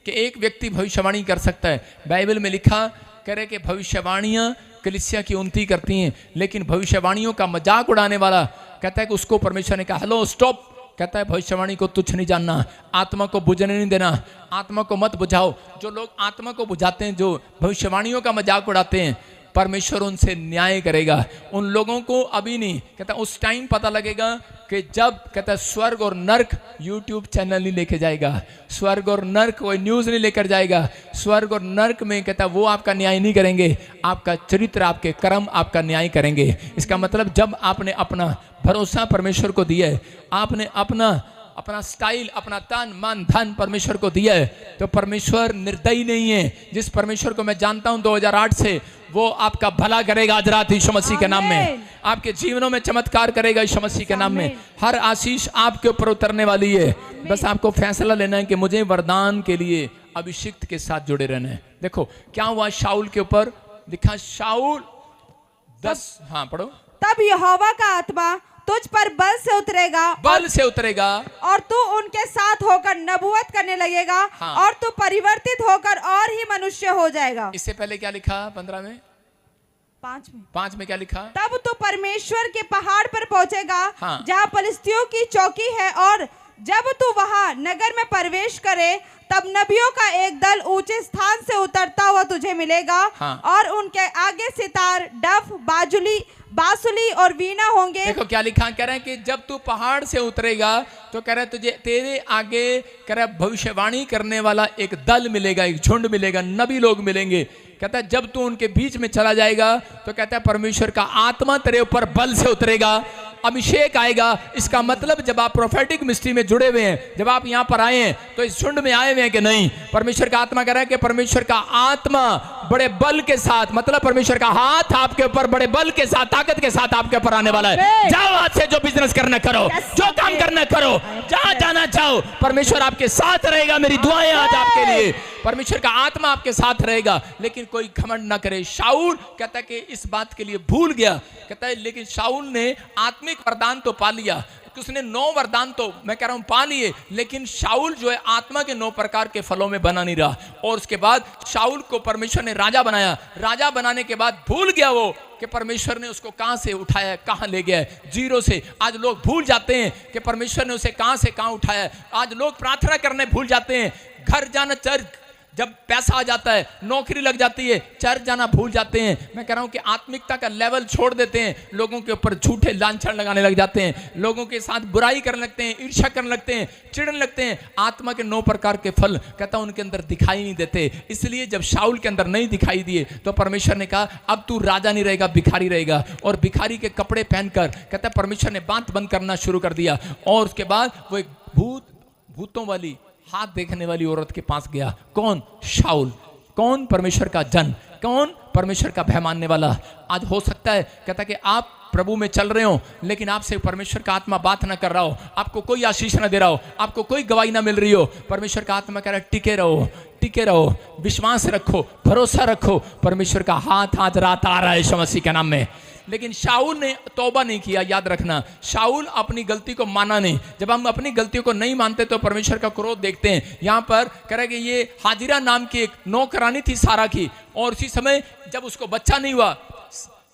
S1: कि एक व्यक्ति भविष्यवाणी कर सकता है। बाइबल में लिखा कह रहे कि भविष्यवाणियां कलीसिया की उन्नति करती हैं, लेकिन भविष्यवाणियों का मजाक उड़ाने वाला कहता है कि उसको परमेश्वर ने कहा हेलो स्टॉप, कहता है भविष्यवाणी को तुच्छ नहीं जानना, आत्मा को बुझने नहीं देना, आत्मा को मत बुझाओ। जो लोग आत्मा को बुझाते हैं, जो भविष्यवाणियों का मजाक उड़ाते हैं, परमेश्वर उनसे न्याय करेगा। उन लोगों को अभी नहीं, कहता उस टाइम पता लगेगा कि जब कहता स्वर्ग और नर्क यूट्यूब चैनल नहीं लेके जाएगा, स्वर्ग और नर्क कोई न्यूज़ नहीं लेकर जाएगा। स्वर्ग और नर्क में कहता वो आपका न्याय नहीं करेंगे, आपका चरित्र, आपके कर्म आपका न्याय करेंगे। इसका मतलब जब आपने अपना भरोसा परमेश्वर को दिया है, आपने अपना स्टाइल, अपना तन मन धन परमेश्वर को दिया है, तो परमेश्वर निर्दयी नहीं है। जिस परमेश्वर को मैं जानता हूं 2008 से, वो आपका भला करेगा आज रात यीशु मसीह के नाम में, आपके जीवनों में चमत्कार करेगा यीशु मसीह के नाम में। हर आशीष आपके ऊपर उतरने वाली है। बस आपको फैसला लेना है कि मुझे वरदान के लिए अभिषिक्त के साथ जुड़े रहना है। देखो क्या हुआ शाऊल के ऊपर, लिखा शाऊल 10, हाँ पढ़ो।
S2: तब यहोवा का आत्मा तुझ पर बल से उतरेगा और तू उनके साथ होकर नबूवत करने लगेगा। हाँ। और तू परिवर्तित होकर और ही मनुष्य हो जाएगा।
S1: इससे पहले क्या लिखा 15 में, 5 में क्या लिखा? तब
S2: तू परमेश्वर के पहाड़ पर पहुंचेगा। हाँ। जहाँ फलिस्तियों की चौकी है, और जब तू वहां नगर में प्रवेश करे, तब नबियों का एक दल ऊंचे स्थान से उतरता हुआ तुझे मिलेगा। हाँ। और उनके आगे सितार, डफ, बांसुरी और वीणा होंगे।
S1: देखो क्या लिखा, कह रहे हैं कि जब तू पहाड़ से उतरेगा तो कह रहे तुझे तेरे आगे कह रहा भविष्यवाणी करने वाला एक दल मिलेगा, एक झुंड मिलेगा, नबी लोग मिलेंगे। कहता है जब तू उनके बीच में चला जाएगा तो कहता है परमेश्वर का आत्मा तेरे ऊपर बल से उतरेगा, अभिषेक आएगा। इसका मतलब जब आप प्रोफेटिक मिनिस्ट्री में जुड़े हुए हैं, जब आप यहाँ पर आए हैं, तो इस झुंड में आए हुए हैं कि नहीं? परमेश्वर का आत्मा कह रहा है कि परमेश्वर का आत्मा बड़े बल के साथ, मतलब परमेश्वर का हाथ आपके ऊपर बड़े बल के साथ, ताकत के साथ आपके ऊपर आने वाला है। जाओ आज से जो बिजनेस करना करो, जो काम करना करो, जहां जाना चाहो, परमेश्वर आपके साथ रहेगा। मेरी दुआएं आज आपके लिए, परमेश्वर का आत्मा आपके साथ रहेगा। लेकिन कोई घमंड ना करे। शाऊल कहता है कि इस बात के लिए भूल गया, कहता है लेकिन शाऊल ने आत्मिक वरदान तो पा लिया, उसने 9 वरदान तो मैं कह रहा हूं पा लिए, लेकिन शाऊल जो है आत्मा के 9 प्रकार के फलों में बना नहीं रहा। और उसके बाद शाऊल को परमेश्वर ने राजा बनाया। राजा बनाने के बाद भूल गया वो कि परमेश्वर ने उसको कहां से उठाया, कहां ले गया है, जीरो से। आज लोग भूल जाते हैं कि परमेश्वर ने उसे कहां से कहां उठाया। आज लोग प्रार्थना करने भूल जाते हैं, घर जाना, चर्च जब पैसा आ जाता है, नौकरी लग जाती है, चर्च जाना भूल जाते हैं। मैं कह रहा हूं कि आत्मिकता का लेवल छोड़ देते हैं, लोगों के ऊपर झूठे लांछन लगाने लग जाते हैं, लोगों के साथ बुराई करने लगते हैं, ईर्ष्या करने लगते हैं, चिढ़ने लगते हैं। आत्मा के 9 प्रकार के फल कहता उनके अंदर दिखाई नहीं देते। इसलिए जब शाऊल के अंदर नहीं दिखाई दिए तो परमेश्वर ने कहा अब तू राजा नहीं रहेगा, भिखारी रहेगा। और भिखारी के कपड़े पहनकर कहता परमेश्वर ने बात बंद करना शुरू कर दिया। और उसके बाद वो एक भूतों वाली, हाथ देखने वाली औरत के पास गया। कौन? शाऊल। कौन? परमेश्वर का जन। कौन? परमेश्वर का भय मानने वाला। आज हो सकता है कहता कि आप प्रभु में चल रहे हो, लेकिन आपसे परमेश्वर का आत्मा बात ना कर रहा हो, आपको कोई आशीष ना दे रहा हो, आपको कोई गवाही ना मिल रही हो। परमेश्वर का आत्मा कह रहा है टिके रहो, टिके रहो, विश्वास रखो, भरोसा रखो, परमेश्वर का हाथ आज रात आ रहा है यीशु मसीह के नाम में। लेकिन शाऊल ने तौबा नहीं किया। याद रखना, शाऊल अपनी गलती को माना नहीं। जब हम अपनी गलतियों को नहीं मानते तो परमेश्वर का क्रोध देखते हैं। यहाँ पर कह रहा कि ये हाजिरा नाम की एक नौकरानी थी सारा की, और उसी समय जब उसको बच्चा नहीं हुआ,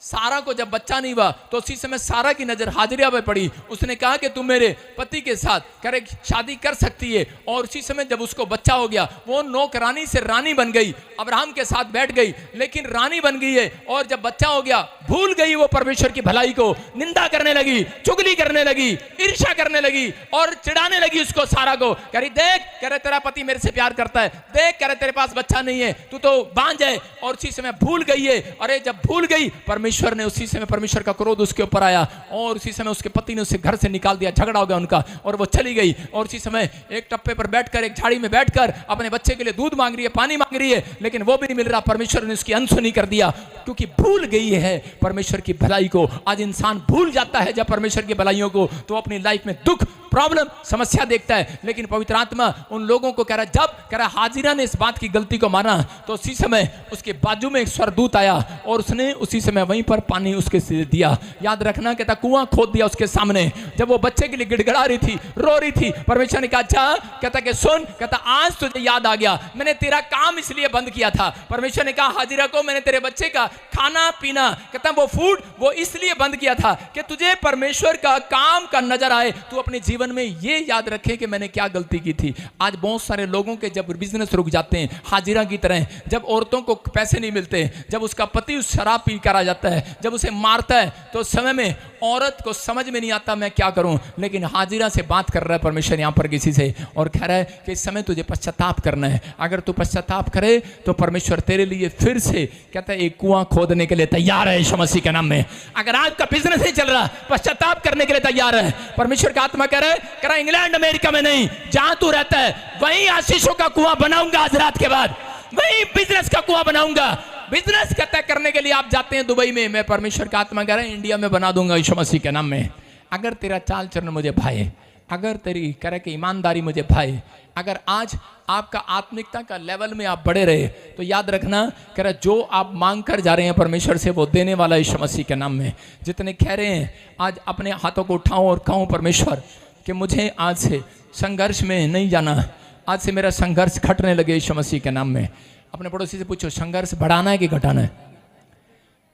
S1: सारा को जब बच्चा नहीं हुआ, तो उसी समय सारा की नजर हाजिरा पर पड़ी। उसने कहा कि तुम मेरे पति के साथ कह रहे शादी कर सकती है। और उसी समय जब उसको बच्चा हो गया, वो नौकरानी से रानी बन गई, अब्राहम के साथ बैठ गई, लेकिन रानी बन गई है। और जब बच्चा हो गया, भूल गई वो परमेश्वर की भलाई को, निंदा करने लगी, चुगली करने लगी, ईर्ष्या करने लगी और चिढ़ाने लगी उसको, सारा को। कह रही देख, कह रहे तेरा पति मेरे से प्यार करता है, देख कह रहे तेरे पास बच्चा नहीं है, तू तो बांझ है। और उसी समय भूल गई है। अरे जब भूल गई, परमेश्वर ने उसी समय, परमेश्वर का क्रोध उसके ऊपर आया, और उसी समय उसके पति ने उसे घर से निकाल दिया, झगड़ा हो गया उनका, और वो चली गई। और उसी समय एक टप्पे पर बैठकर, एक झाड़ी में बैठकर अपने बच्चे के लिए दूध मांग रही है, पानी मांग रही है, लेकिन वो भी नहीं मिल रहा। परमेश्वर ने उसकी अनसुनी कर दिया, क्योंकि भूल गई है परमेश्वर की भलाई को। आज इंसान भूल जाता है जब परमेश्वर की भलाइयों को, तो अपनी लाइफ में दुख प्रॉब्लम, समस्या देखता है। लेकिन पवित्र आत्मा उन लोगों को कह रहा है, जब कह रहा हाजिरा ने इस बात की गलती को माना तो उसी समय उसके बाजू में एक स्वर्गदूत आया और उसने उसी समय वहीं पर पानी उसके सिर दिया। याद रखना, कहता कुआं खोद दिया उसके सामने। जब वो बच्चे के लिए गिड़गिड़ा रही थी, रो रही थी, परमेश्वर ने कहा अच्छा, कहता कि सुन, कहता आज तुझे याद आ गया, मैंने तेरा काम इसलिए बंद किया था। परमेश्वर ने कहा हाजिरा को, मैंने तेरे बच्चे का खाना पीना, कहता वो फूड वो इसलिए बंद किया था कि तुझे परमेश्वर का काम का नजर आए, तू अपने जीवन में ये याद रखे कि मैंने क्या गलती की थी। आज बहुत सारे लोगों के जब बिजनेस रुक जाते हैं हाजिरा की तरह, जब औरतों को पैसे नहीं मिलते, जब उसका पति उस शराब पी कर आ जाता है, जब उसे मारता है, तो उस समय में औरत को समझ में नहीं आता मैं क्या करूं। लेकिन हाजिरा से बात कर रहा है परमेश्वर यहां पर किसी से, और कह रहा है कि इस समय तुझे पश्चाताप करना है। अगर तू पश्चाताप करे तो परमेश्वर तेरे लिए फिर से कहता है एक कुआं खोदने के लिए तैयार है यीशु मसीह के नाम में। अगर आज का बिजनेस नहीं चल रहा, पश्चाताप करने के लिए तैयार है। परमेश्वर का आत्मा कह रहा है इंग्लैंड अमेरिका में नहीं, जहां तू रहता है वहीं आशीषों का कुआं बनाऊंगा। आज रात के बाद वहीं बिजनेस का कुआं बनाऊंगा। बिजनेस कहता है करने के लिए आप जाते हैं दुबई में, मैं परमेश्वर का आत्मा कह रहा है इंडिया में बना दूंगा यीशु मसीह के नाम में। अगर तेरा चाल चरण मुझे भाए, अगर तेरी कह रहे कि ईमानदारी मुझे भाए, अगर आज आपका आत्मिकता का लेवल में आप बढ़े रहे, तो याद रखना कह रहा जो आप मांग कर जा रहे हैं परमेश्वर से वो देने वाला यीशु मसीह के नाम में। जितने कह रहे हैं आज अपने हाथों को उठाऊं और कहूं परमेश्वर कि मुझे आज से संघर्ष में नहीं जाना, आज से मेरा संघर्ष घटने लगे यीशु मसीह के नाम में। अपने पड़ोसी से पूछो संघर्ष बढ़ाना है कि घटाना है?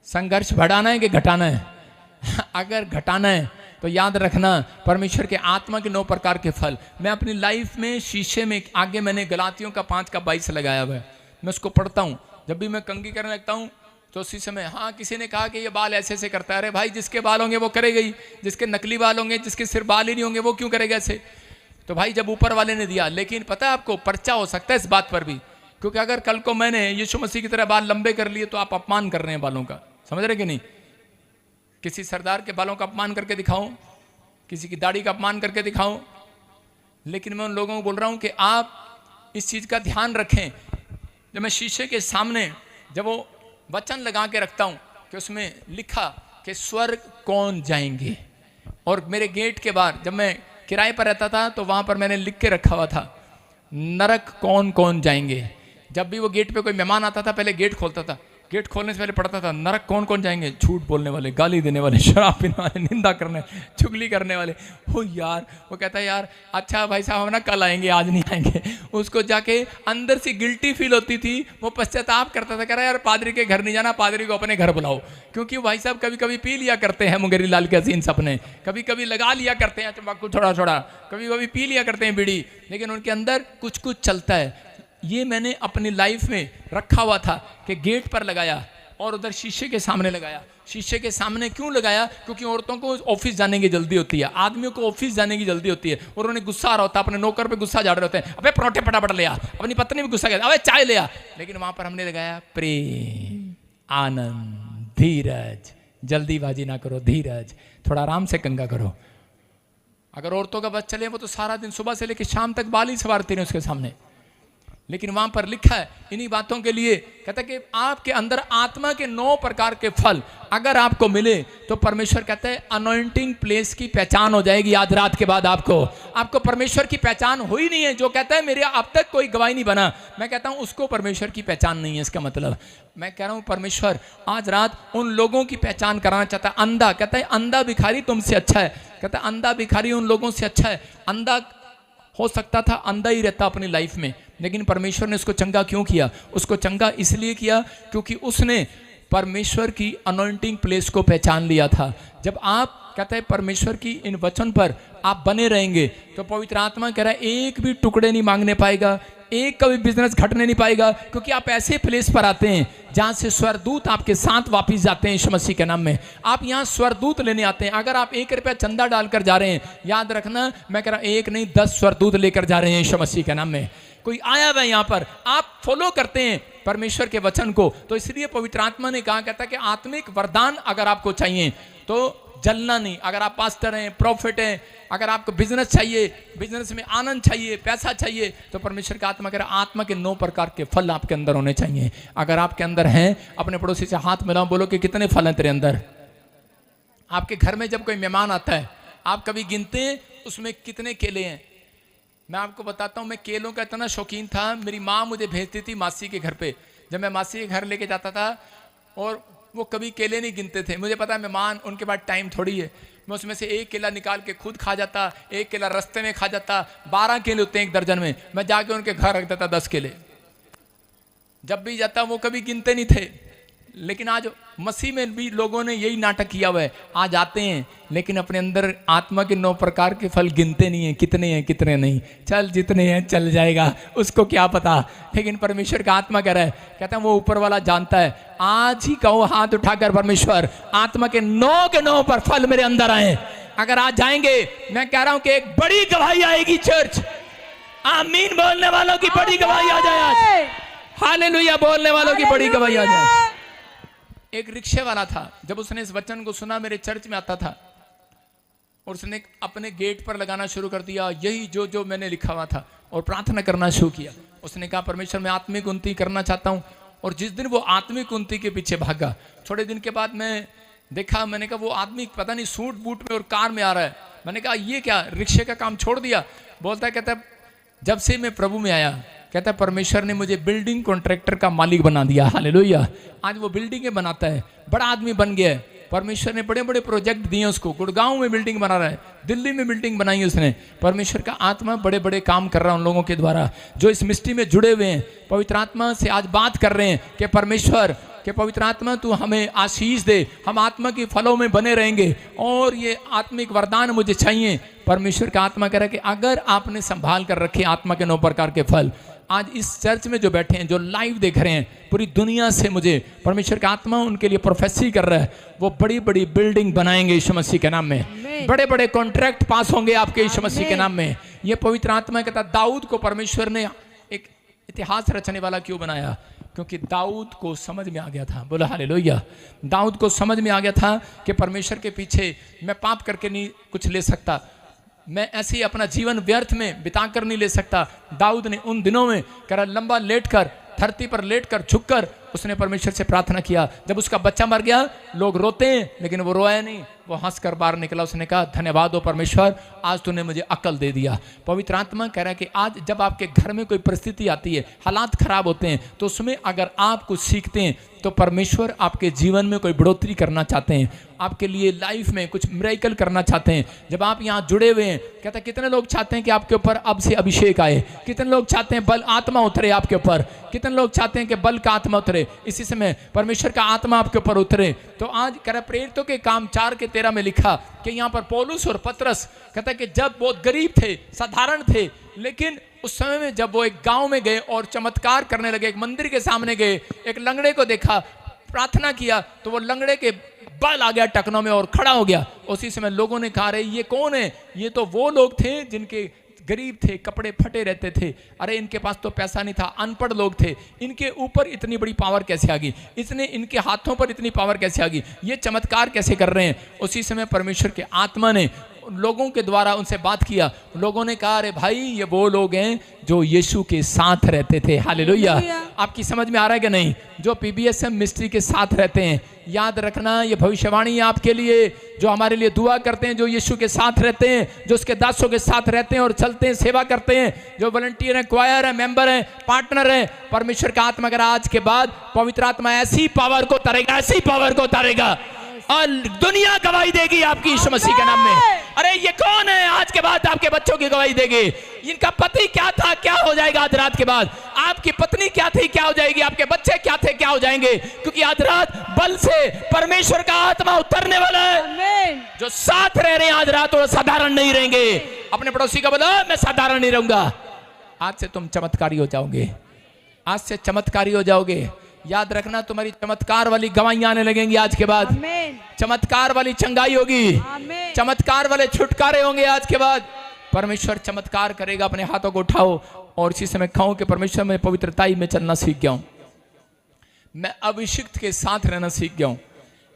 S1: संघर्ष बढ़ाना है कि घटाना है? अगर घटाना है तो याद रखना परमेश्वर के आत्मा के 9 प्रकार के फल। मैं अपनी लाइफ में शीशे में आगे मैंने गलातियों का 5:22 लगाया हुआ है, मैं उसको पढ़ता हूँ। जब भी मैं कंघी करने लगता हूँ तो उसी समय हाँ किसी ने कहा कि ये बाल ऐसे ऐसे करता है। अरे भाई जिसके बाल होंगे वो करेगा ही, जिसके नकली बाल होंगे, जिसके सिर बाल ही नहीं होंगे वो क्यों करेगा ऐसे? तो भाई जब ऊपर वाले ने दिया, लेकिन पता है आपको पर्चा हो सकता है इस बात पर भी, क्योंकि अगर कल को मैंने यीशु मसीह की तरह बाल लंबे कर लिए तो आप अपमान कर रहे हैं बालों का, समझ रहे कि नहीं? किसी सरदार के बालों का अपमान करके दिखाऊं, किसी की दाढ़ी का अपमान करके दिखाऊं, लेकिन मैं उन लोगों को बोल रहा हूं कि आप इस चीज़ का ध्यान रखें। जब मैं शीशे के सामने जब वो वचन लगा के रखता हूं कि उसमें लिखा कि स्वर्ग कौन जाएंगे, और मेरे गेट के बाहर जब मैं किराए पर रहता था तो वहाँ पर मैंने लिख के रखा हुआ था नरक कौन कौन जाएंगे। जब भी वो गेट पे कोई मेहमान आता था पहले गेट खोलता था, गेट खोलने से पहले पढ़ता था नरक कौन कौन जाएंगे, झूठ बोलने वाले, गाली देने वाले, शराब पीने वाले, निंदा करने, चुगली करने वाले। हो यार, वो कहता है यार अच्छा भाई साहब हम ना कल आएंगे आज नहीं आएंगे। उसको जाके अंदर से गिल्टी फील होती थी, वो पश्चाताप करता था, कह रहा यार पादरी के घर नहीं जाना, पादरी को अपने घर बुलाओ। क्योंकि भाई साहब कभी कभी पी लिया करते हैं मुंगेरी लाल के हसीन सपने, कभी कभी लगा लिया करते हैं तंबाकू थोड़ा थोड़ा, कभी कभी पी लिया करते हैं बीड़ी, लेकिन उनके अंदर कुछ कुछ चलता है। ये मैंने अपनी लाइफ में रखा हुआ था कि गेट पर लगाया और उधर शीशे के सामने लगाया। शीशे के सामने क्यों लगाया? क्योंकि औरतों को ऑफिस जाने की जल्दी होती है, आदमियों को ऑफिस जाने की जल्दी होती है, और उन्हें गुस्सा आ रहा होता है, अपने नौकर पे गुस्सा झाड़ रहे होते हैं, अबे परोठे फटाफट ले आ, अपनी पत्नी भी गुस्सा कहती अबे चाय ले आ। लेकिन वहां पर हमने लगाया प्रेम, आनंद, धीरज, जल्दीबाजी ना करो, धीरज, थोड़ा आराम से कंघा करो। अगर औरतों का बस चले वो तो सारा दिन सुबह से लेकर शाम तक बाल ही संवारती रहे उसके सामने, लेकिन वहां पर लिखा है इन्हीं बातों के लिए, कहता है कि आपके अंदर आत्मा के 9 प्रकार के फल अगर आपको मिले तो परमेश्वर कहता है अनॉइंटिंग प्लेस की पहचान हो जाएगी। आज रात के बाद आपको परमेश्वर की पहचान हुई नहीं है। जो कहता है मेरे अब तक कोई गवाही नहीं बना, मैं कहता हूं उसको परमेश्वर की पहचान नहीं है। इसका मतलब मैं कह रहा हूं परमेश्वर आज रात उन लोगों की पहचान कराना चाहता है। अंधा कहता है अंधा भिखारी तुमसे अच्छा है, कहता है अंधा भिखारी उन लोगों से अच्छा है। अंधा हो सकता था अंधा ही रहता अपनी लाइफ में, लेकिन परमेश्वर ने उसको चंगा क्यों किया? उसको चंगा इसलिए किया क्योंकि उसने परमेश्वर की अनॉइंटिंग प्लेस को पहचान लिया था। जब आप कहते हैं परमेश्वर की इन वचन पर आप बने रहेंगे तो पवित्र आत्मा कह रहा है एक भी टुकड़े नहीं मांगने पाएगा, एक कभी बिजनेस घटने नहीं पाएगा, क्योंकि आप ऐसे प्लेस पर आते हैं जहां से स्वरदूत आपके साथ वापस जाते हैं यीशु मसीह के नाम में। आप यहां स्वरदूत लेने आते हैं। अगर आप 1 रुपया चंदा डालकर जा रहे हैं, याद रखना मैं कह रहा हूं 1 नहीं 10 स्वरदूत लेकर जा रहे हैं यीशु मसीह के नाम में। कोई आया हुआ है यहाँ पर, आप फॉलो करते हैं परमेश्वर के वचन को, तो इसलिए पवित्र आत्मा ने कहा, कहता है कि आत्मिक वरदान अगर आपको चाहिए तो जलना नहीं। अगर आप पास्टर हैं, प्रॉफिट हैं, अगर आपको बिजनेस चाहिए, बिजनेस में आनंद चाहिए, पैसा चाहिए, तो परमेश्वर का आत्मा कह रहा है आत्मा के 9 प्रकार के फल आपके अंदर होने चाहिए। अगर आपके अंदर हैं, अपने पड़ोसी से हाथ मिलाओ, बोलो कि कितने फल हैं तेरे अंदर। आपके घर में जब कोई मेहमान आता है, आप कभी गिनते हैं उसमें कितने केले हैं? मैं आपको बताता हूँ, मैं केलों का इतना शौकीन था, मेरी माँ मुझे भेजती थी मासी के घर पे। जब मैं मासी के घर लेके जाता था और वो कभी केले नहीं गिनते थे, मुझे पता है मेहमान उनके बाद टाइम थोड़ी है, मैं उसमें से एक केला निकाल के खुद खा जाता, एक केला रास्ते में खा जाता। 12 केले होते हैं एक दर्जन में, मैं जाके उनके घर रख देता 10 केले। जब भी जाता वो कभी गिनते नहीं थे। लेकिन आज मसीह में भी लोगों ने यही नाटक किया हुआ है, आज आते हैं लेकिन अपने अंदर आत्मा के 9 प्रकार के फल गिनते नहीं है, कितने हैं कितने नहीं। चल जितने हैं चल जाएगा, उसको क्या पता। लेकिन परमेश्वर का आत्मा कह रहा है, कहता है वो ऊपर वाला जानता है। आज ही कहो हाथ उठाकर, परमेश्वर आत्मा के 9 के 9 पर फल मेरे अंदर आए। अगर आज जाएंगे, मैं कह रहा हूं कि एक बड़ी गवाही आएगी चर्च। आमीन बोलने वालों की बड़ी गवाही आ जाए आज। हालेलुया बोलने वालों की बड़ी गवाही आ जाए। एक रिक्शे वाला था, जब उसने इस वचन को सुना, मेरे चर्च में आता था और उसने अपने गेट पर लगाना शुरू कर दिया यही जो जो मैंने लिखा हुआ था और प्रार्थना करना शुरू किया। उसने कहा परमेश्वर मैं आत्मिक उन्नति करना चाहता हूं। और जिस दिन वो आत्मिक उन्नति के पीछे भागा, थोड़े दिन के बाद मैं देखा, मैंने कहा वो आदमी पता नहीं सूट बूट में और कार में आ रहा है। मैंने कहा ये क्या, रिक्शे का काम छोड़ दिया? बोलता है, कहता है जब से मैं प्रभु में आया, कहता है परमेश्वर ने मुझे बिल्डिंग कॉन्ट्रैक्टर का मालिक बना दिया। हालेलुया। आज वो बिल्डिंगें बनाता है, बड़ा आदमी बन गया है। परमेश्वर ने बड़े बड़े प्रोजेक्ट दिए उसको, गुड़गांव में बिल्डिंग बना रहा है, दिल्ली में बिल्डिंग बनाई उसने। परमेश्वर का आत्मा बड़े बड़े काम कर रहा है उन लोगों के द्वारा जो इस मिस्ट्री में जुड़े हुए हैं। पवित्र आत्मा से आज बात कर रहे हैं कि परमेश्वर कि पवित्र आत्मा तू हमें आशीष दे, हम आत्मा के फलों में बने रहेंगे और ये आत्मिक वरदान मुझे चाहिए। परमेश्वर का आत्मा कह रहा है कि अगर आपने संभाल कर रखे आत्मा के 9 प्रकार के फल, आज इस चर्च में जो बैठे हैं, जो लाइव देख रहे हैं पूरी दुनिया से, मुझे परमेश्वर का आत्मा उनके लिए प्रोफेसी कर रहा है, वो बड़ी बड़ी बिल्डिंग बनाएंगे यीशु मसीह के नाम में, बड़े बड़े कॉन्ट्रैक्ट पास होंगे आपके यीशु मसीह के नाम में। ये पवित्र आत्मा कहता है दाऊद को परमेश्वर ने एक इतिहास रचने वाला क्यों बनाया? क्योंकि दाऊद को समझ में आ गया था, बोला हालेलुया। दाऊद को समझ में आ गया था कि परमेश्वर के पीछे मैं पाप करके नहीं कुछ ले सकता, मैं ऐसे ही अपना जीवन व्यर्थ में बिता कर नहीं ले सकता। दाऊद ने उन दिनों में करा लंबा लेटकर, धरती पर लेटकर, झुककर उसने परमेश्वर से प्रार्थना किया। जब उसका बच्चा मर गया, लोग रोते हैं लेकिन वो रोया नहीं, वो हंसकर बाहर निकला। उसने कहा धन्यवाद हो परमेश्वर, आज तूने मुझे अकल दे दिया। पवित्र आत्मा कह रहा है कि आज जब आपके घर में कोई परिस्थिति आती है, हालात खराब होते हैं, तो उसमें अगर आप कुछ सीखते हैं तो परमेश्वर आपके जीवन में कोई बढ़ोतरी करना चाहते हैं, आपके लिए लाइफ में कुछ मिरेकल करना चाहते हैं। जब आप यहाँ जुड़े हुए हैं, कहता है कितने लोग चाहते हैं कि आपके ऊपर अब से अभिषेक आए, कितने लोग चाहते हैं बल आत्मा उतरे आपके ऊपर, कितने लोग चाहते हैं कि बल का आत्मा उतरे, इसी समय परमेश्वर का आत्मा आपके ऊपर उतरे। तो आज कह रहा प्रेरितों के काम 4:13 में लिखा कि यहाँ पर पौलुस और पतरस कहता है कि जब बहुत गरीब थे, साधारण थे, लेकिन उस समय में जब वो एक गांव में गए और चमत्कार करने लगे, एक मंदिर के सामने गए, एक लंगड़े को देखा, प्रार्थना किया तो वो लंगड़े के बल आ गया टखनों में और खड़ा हो गया। उसी समय लोगों ने कहा, अरे ये कौन है? ये तो वो लोग थे जिनके गरीब थे, कपड़े फटे रहते थे, अरे इनके पास तो पैसा नहीं था, अनपढ़ लोग थे, इनके ऊपर इतनी बड़ी पावर कैसे आ गई, इनके हाथों पर इतनी पावर कैसे आ गई, ये चमत्कार कैसे कर रहे हैं? उसी समय परमेश्वर के आत्मा ने लोगों के द्वारा उनसे बात किया। लोगों ने कहा अरे भाई ये वो लोग हैं जो यीशु के साथ रहते थे। हालेलुया। आपकी समझ में आ रहा है कि नहीं? जो पीबीएसएम मिस्ट्री के साथ रहते हैं, याद रखना ये भविष्यवाणी है आपके लिए, जो हमारे लिए दुआ करते हैं, जो यीशु के साथ रहते हैं, जो उसके दासों के साथ रहते हैं और चलते हैं, सेवा करते हैं, जो वॉलंटियर हैं, क्वायर है, मेंबर हैं, पार्टनर हैं। परमेश्वर का आत्मा अगर आज के बाद पवित्र आत्मा ऐसी पावर को उतारेगा, ऐसी पावर को उतारेगा और दुनिया गवाही देगी आपकी यीशु मसीह के नाम में। अरे ये कौन है आज के बाद आपके बच्चों की गवाही देंगे? इनका पति क्या था, क्या हो जाएगा आज रात के बाद? आपकी पत्नी क्या थी, क्या हो जाएगी? आपके बच्चे क्या थे, क्या हो जाएंगे? क्योंकि आज रात बल से परमेश्वर का आत्मा उतरने वाला है। जो साथ रह रहे हैं आज रात वो साधारण नहीं रहेंगे। अपने पड़ोसी का बोलो मैं साधारण नहीं रहूंगा। आज से तुम चमत्कारी हो जाओगे, आज से चमत्कारी हो जाओगे। याद रखना तुम्हारी चमत्कार वाली गवाहियां आने लगेंगी आज के बाद। चमत्कार वाली चंगाई होगी, चमत्कार वाले छुटकारे होंगे आज के बाद। परमेश्वर चमत्कार करेगा। अपने हाथों को उठाओ और इसी समय खाओ कि परमेश्वर में पवित्रताई में चलना सीख गया हूं, मैं अभिषिक्त के साथ रहना सीख गया हूं।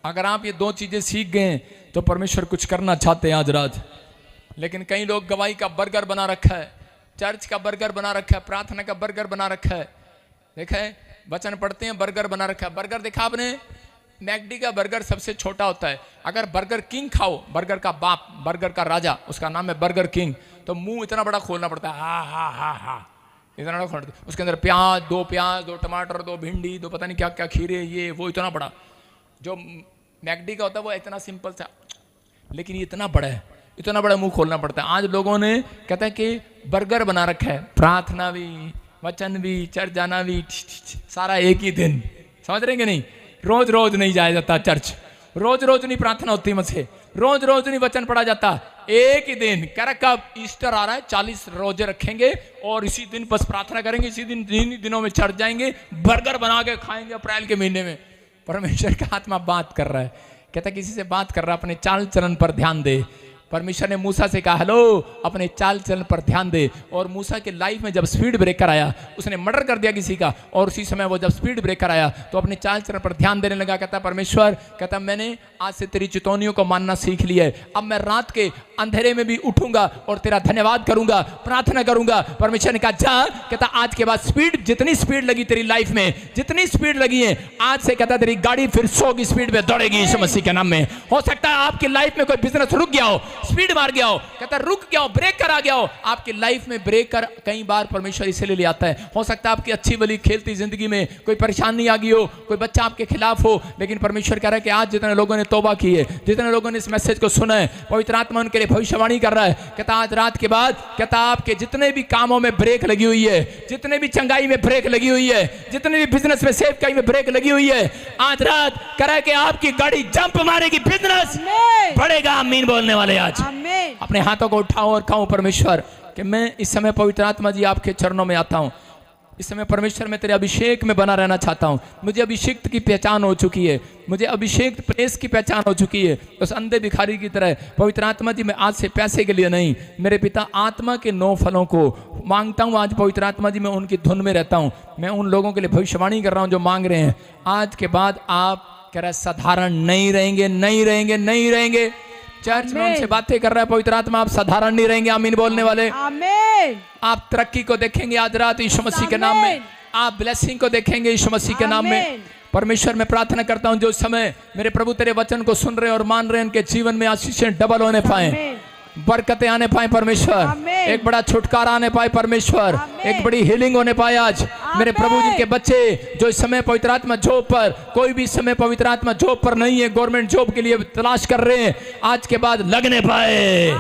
S1: अगर आप ये 2 चीजें सीख गए तो परमेश्वर कुछ करना चाहते हैं आज रात। लेकिन कई लोग गवाही का बर्गर बना रखा है, चर्च का बर्गर बना रखा है, प्रार्थना का बर्गर बना रखा है। देखा है, वचन पढ़ते हैं, बर्गर बना रखा है। बर्गर देखा आपने? मैकडी का बर्गर सबसे छोटा होता है। अगर बर्गर किंग खाओ, बर्गर का बाप, बर्गर का राजा, उसका नाम है बर्गर किंग, तो मुंह इतना बड़ा खोलना पड़ता है, हा हा हा हा, इतना बड़ा खोलना। उसके अंदर प्याज, दो टमाटर, 2 भिंडी, 2 पता नहीं क्या क्या खीरे, ये वो इतना बड़ा। जो मैकडी का होता है वो इतना सिंपल सा, लेकिन ये इतना बड़ा है, इतना बड़ा मुंह खोलना पड़ता है। आज लोगों ने कहता है कि बर्गर बना रखा है, प्रार्थना भी, वचन भी, चर्च जाना भी, सारा एक ही दिन। समझ रहे कि नहीं? रोज रोज नहीं जाया जाता चर्च, रोज रोज नहीं प्रार्थना होती मुझसे, रोज रोज नहीं वचन पढ़ा जाता, एक ही दिन। कब ईस्टर आ रहा है, 40 रोजे रखेंगे और इसी दिन बस प्रार्थना करेंगे, इसी दिन, इन दिनों में चर्च जाएंगे, बर्गर बना के खाएंगे अप्रैल के महीने में। परमेश्वर का आत्मा बात कर रहा है, कहता किसी से बात कर रहा है, अपने चाल चलन पर ध्यान दे। परमेश्वर ने मूसा से कहा, हेलो, अपने चाल चलन पर ध्यान दे। और मूसा के लाइफ में जब स्पीड ब्रेकर आया, उसने मर्डर कर दिया किसी का, और उसी समय वो जब स्पीड ब्रेकर आया तो अपने चाल चलन पर ध्यान देने लगा। कहता परमेश्वर, कहता मैंने आज से तेरी चितौनियों को मानना सीख लिया है, अब मैं रात के अंधेरे में भी उठूंगा और तेरा धन्यवाद करूंगा, प्रार्थना करूंगा। परमेश्वर ने कहा जा, कहता आज के बाद स्पीड, जितनी स्पीड लगी तेरी लाइफ में, जितनी स्पीड लगी है, आज से कहता तेरी गाड़ी फिर 100 की स्पीड में दौड़ेगी यीशु मसीह के नाम में। हो सकता है आपकी लाइफ में कोई बिजनेस रुक गया हो, स्पीड मार गया हो, कहता रुक गया हो, ब्रेकर आ गया हो। आपकी लाइफ में ब्रेकर कई बार परमेश्वर इसलिए ले आता है। हो सकता है आपकी अच्छी भली खेलती जिंदगी में कोई परेशानी आ गई हो, कोई बच्चा आपके खिलाफ हो, लेकिन परमेश्वर कह रहा है कि आज जितने लोगों ने तौबा की है, जितने लोगों ने इस मैसेज को सुना है, पवित्र आत्मा उनके लिए भविष्यवाणी कर रहा है। कहता आज रात के बाद, कहता आपके जितने भी कामों में ब्रेक लगी हुई है, जितने भी चंगाई में ब्रेक लगी हुई है, जितने भी बिजनेस में सेवकाई में ब्रेक लगी हुई है, आज रात कह रहा है कि आपकी गाड़ी जंप मारेगी, बिजनेस बढ़ेगा। आमीन बोलने वाले आज अपने हाथों को उठाओ और कहो परमेश्वर कि मैं इस समय पवित्र आत्मा जी आपके चरणों में आता हूं। इस समय परमेश्वर मैं तेरे अभिषेक में बना रहना चाहता हूं। मुझे अभिषेक की पहचान हो चुकी है, मुझे अभिषेक प्रेस की पहचान हो चुकी है। उस अंधे भिखारी की तरह पवित्र आत्मा जी मैं आज से पैसे के लिए नहीं, मेरे पिता आत्मा के 9 फलों को मांगता हूं। आज पवित्र आत्मा जी मैं उनकी धुन में रहता हूं। मैं उन लोगों के लिए भविष्यवाणी कर रहा हूं जो मांग रहे हैं। आज के बाद आप कह रहे साधारण नहीं रहेंगे, नहीं रहेंगे, नहीं रहेंगे। चर्च में उनसे बातें कर रहा है पवित्र आत्मा, आप साधारण नहीं रहेंगे। आमीन बोलने वाले, आमीन। आप तरक्की को देखेंगे आज रात यीशु मसीह के नाम में, आप ब्लेसिंग को देखेंगे यीशु मसीह के नाम में। परमेश्वर मैं प्रार्थना करता हूं जो समय मेरे प्रभु तेरे वचन को सुन रहे और मान रहे हैं, उनके जीवन में आशीषें डबल होने पाए, बरकतें आने पाए परमेश्वर, एक बड़ा छुटकारा आने पाए परमेश्वर, एक बड़ी हीलिंग होने पाए। आज मेरे प्रभु जी के बच्चे जो इस समय पवित्र आत्मा जॉब पर, कोई भी समय पवित्र आत्मा जॉब पर नहीं है, गवर्नमेंट जॉब के लिए तलाश कर रहे हैं, आज के बाद लगने पाए,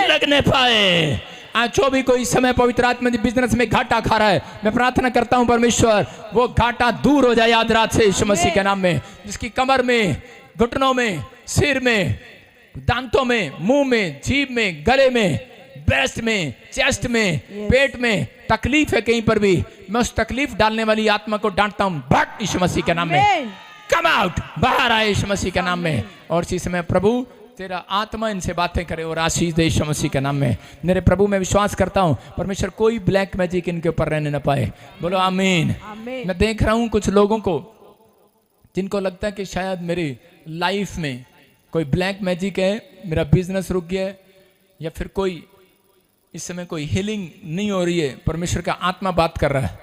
S1: लगने पाए। आज जो भी कोई समय पवित्र आत्मा बिजनेस में घाटा खा रहा है, मैं प्रार्थना करता हूं परमेश्वर वो घाटा दूर हो जाए आज रात से यीशु मसीह के नाम में। जिसकी कमर में, घुटनों में, सिर में, दांतों में, मुंह में, जीभ में, गले में, ब्रेस्ट में, चेस्ट में, पेट में तकलीफ है कहीं पर भी, मैं उस तकलीफ डालने वाली आत्मा को डांटता हूं, भट यीशु मसीह के नाम में, कम आउट, बाहर आए यीशु मसीह के नाम में। और इसी समय प्रभु तेरा आत्मा इनसे बातें करे और आशीष दे यीशु मसीह के नाम में। मेरे प्रभु मैं विश्वास करता हूं परमेश्वर कोई ब्लैक मैजिक इनके ऊपर रहने न पाए। बोलो आमीन। मैं देख रहा हूं कुछ लोगों को जिनको लगता है कि शायद मेरी लाइफ में कोई ब्लैक मैजिक है, मेरा बिजनेस रुक गया है, या फिर कोई इस समय कोई हीलिंग नहीं हो रही है। परमेश्वर का आत्मा बात कर रहा है,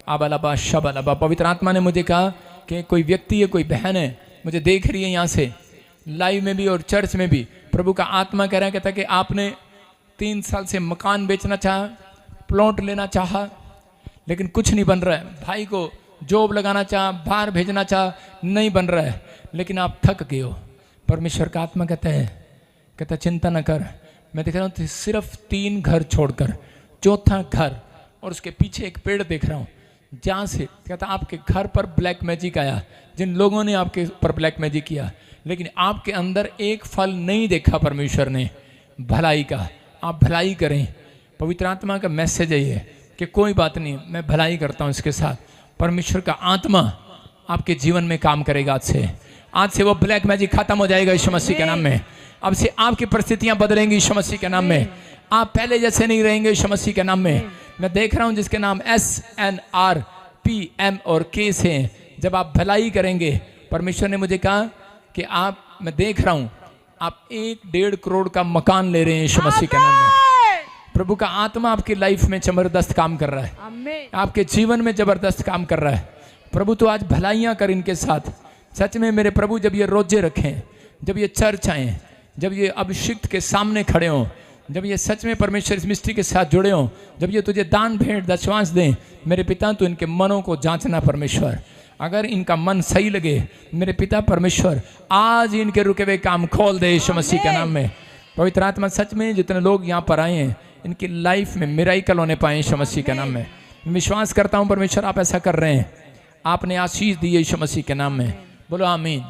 S1: आबालाबा शबालाबा। पवित्र आत्मा ने मुझे कहा कि कोई व्यक्ति है, कोई बहन है, मुझे देख रही है यहाँ से लाइव में भी और चर्च में भी। प्रभु का आत्मा कह रहा है, कहता कि आपने 3 साल से मकान बेचना चाहा, प्लॉट लेना चाहा, लेकिन कुछ नहीं बन रहा है। भाई को जॉब लगाना चाहा, बाहर भेजना चाहा, नहीं बन रहा है, लेकिन आप थक गए हो। परमेश्वर का आत्मा कहता चिंता न कर, मैं देख रहा हूँ सिर्फ 3 घर छोड़कर 4था घर और उसके पीछे एक पेड़ देख रहा हूँ, जहाँ से कहता आपके घर पर ब्लैक मैजिक आया, जिन लोगों ने आपके ऊपर ब्लैक मैजिक किया, लेकिन आपके अंदर एक फल नहीं देखा परमेश्वर ने भलाई का। आप भलाई करें। पवित्र आत्मा का मैसेज है ये कि कोई बात नहीं, मैं भलाई करता हूँ इसके साथ। परमेश्वर का आत्मा आपके जीवन में काम करेगा। आज से वो ब्लैक मैजिक खत्म हो जाएगा यीशु मसीह के नाम में। अब से आपकी परिस्थितियां बदलेंगी यीशु मसीह के नाम में। आप पहले जैसे नहीं रहेंगे यीशु मसीह के नाम में। मैं देख रहा हूं जिसके नाम SNRPM और K से, जब आप भलाई करेंगे, परमेश्वर ने मुझे कहा कि आप, मैं देख रहा हूं आप 1.5 करोड़ का मकान ले रहे हैं यीशु मसीह के नाम में। प्रभु का आत्मा आपकी लाइफ में जबरदस्त काम कर रहा है, आपके जीवन में जबरदस्त काम कर रहा है। प्रभु तो आज भलाइयां कर इनके साथ, सच में मेरे प्रभु जब ये रोजे रखें, जब ये चर्च आए, जब ये अभिषिक्त के सामने खड़े हों, जब ये सच में परमेश्वर इस मिस्ट्री के साथ जुड़े हों, जब ये तुझे दान भेंट दशवांश दें, मेरे पिता तो इनके मनों को जांचना परमेश्वर। अगर इनका मन सही लगे मेरे पिता परमेश्वर, आज इनके रुके हुए काम खोल दे यीशु मसीह के नाम में। पवित्र आत्मा सच में जितने लोग यहाँ पर आए हैं इनकी लाइफ में मिराकल होने पाए यीशु मसीह के नाम में। विश्वास करता हूँ परमेश्वर आप ऐसा कर रहे हैं, आपने आशीष दी यीशु मसीह के नाम में। बोलो आमीन।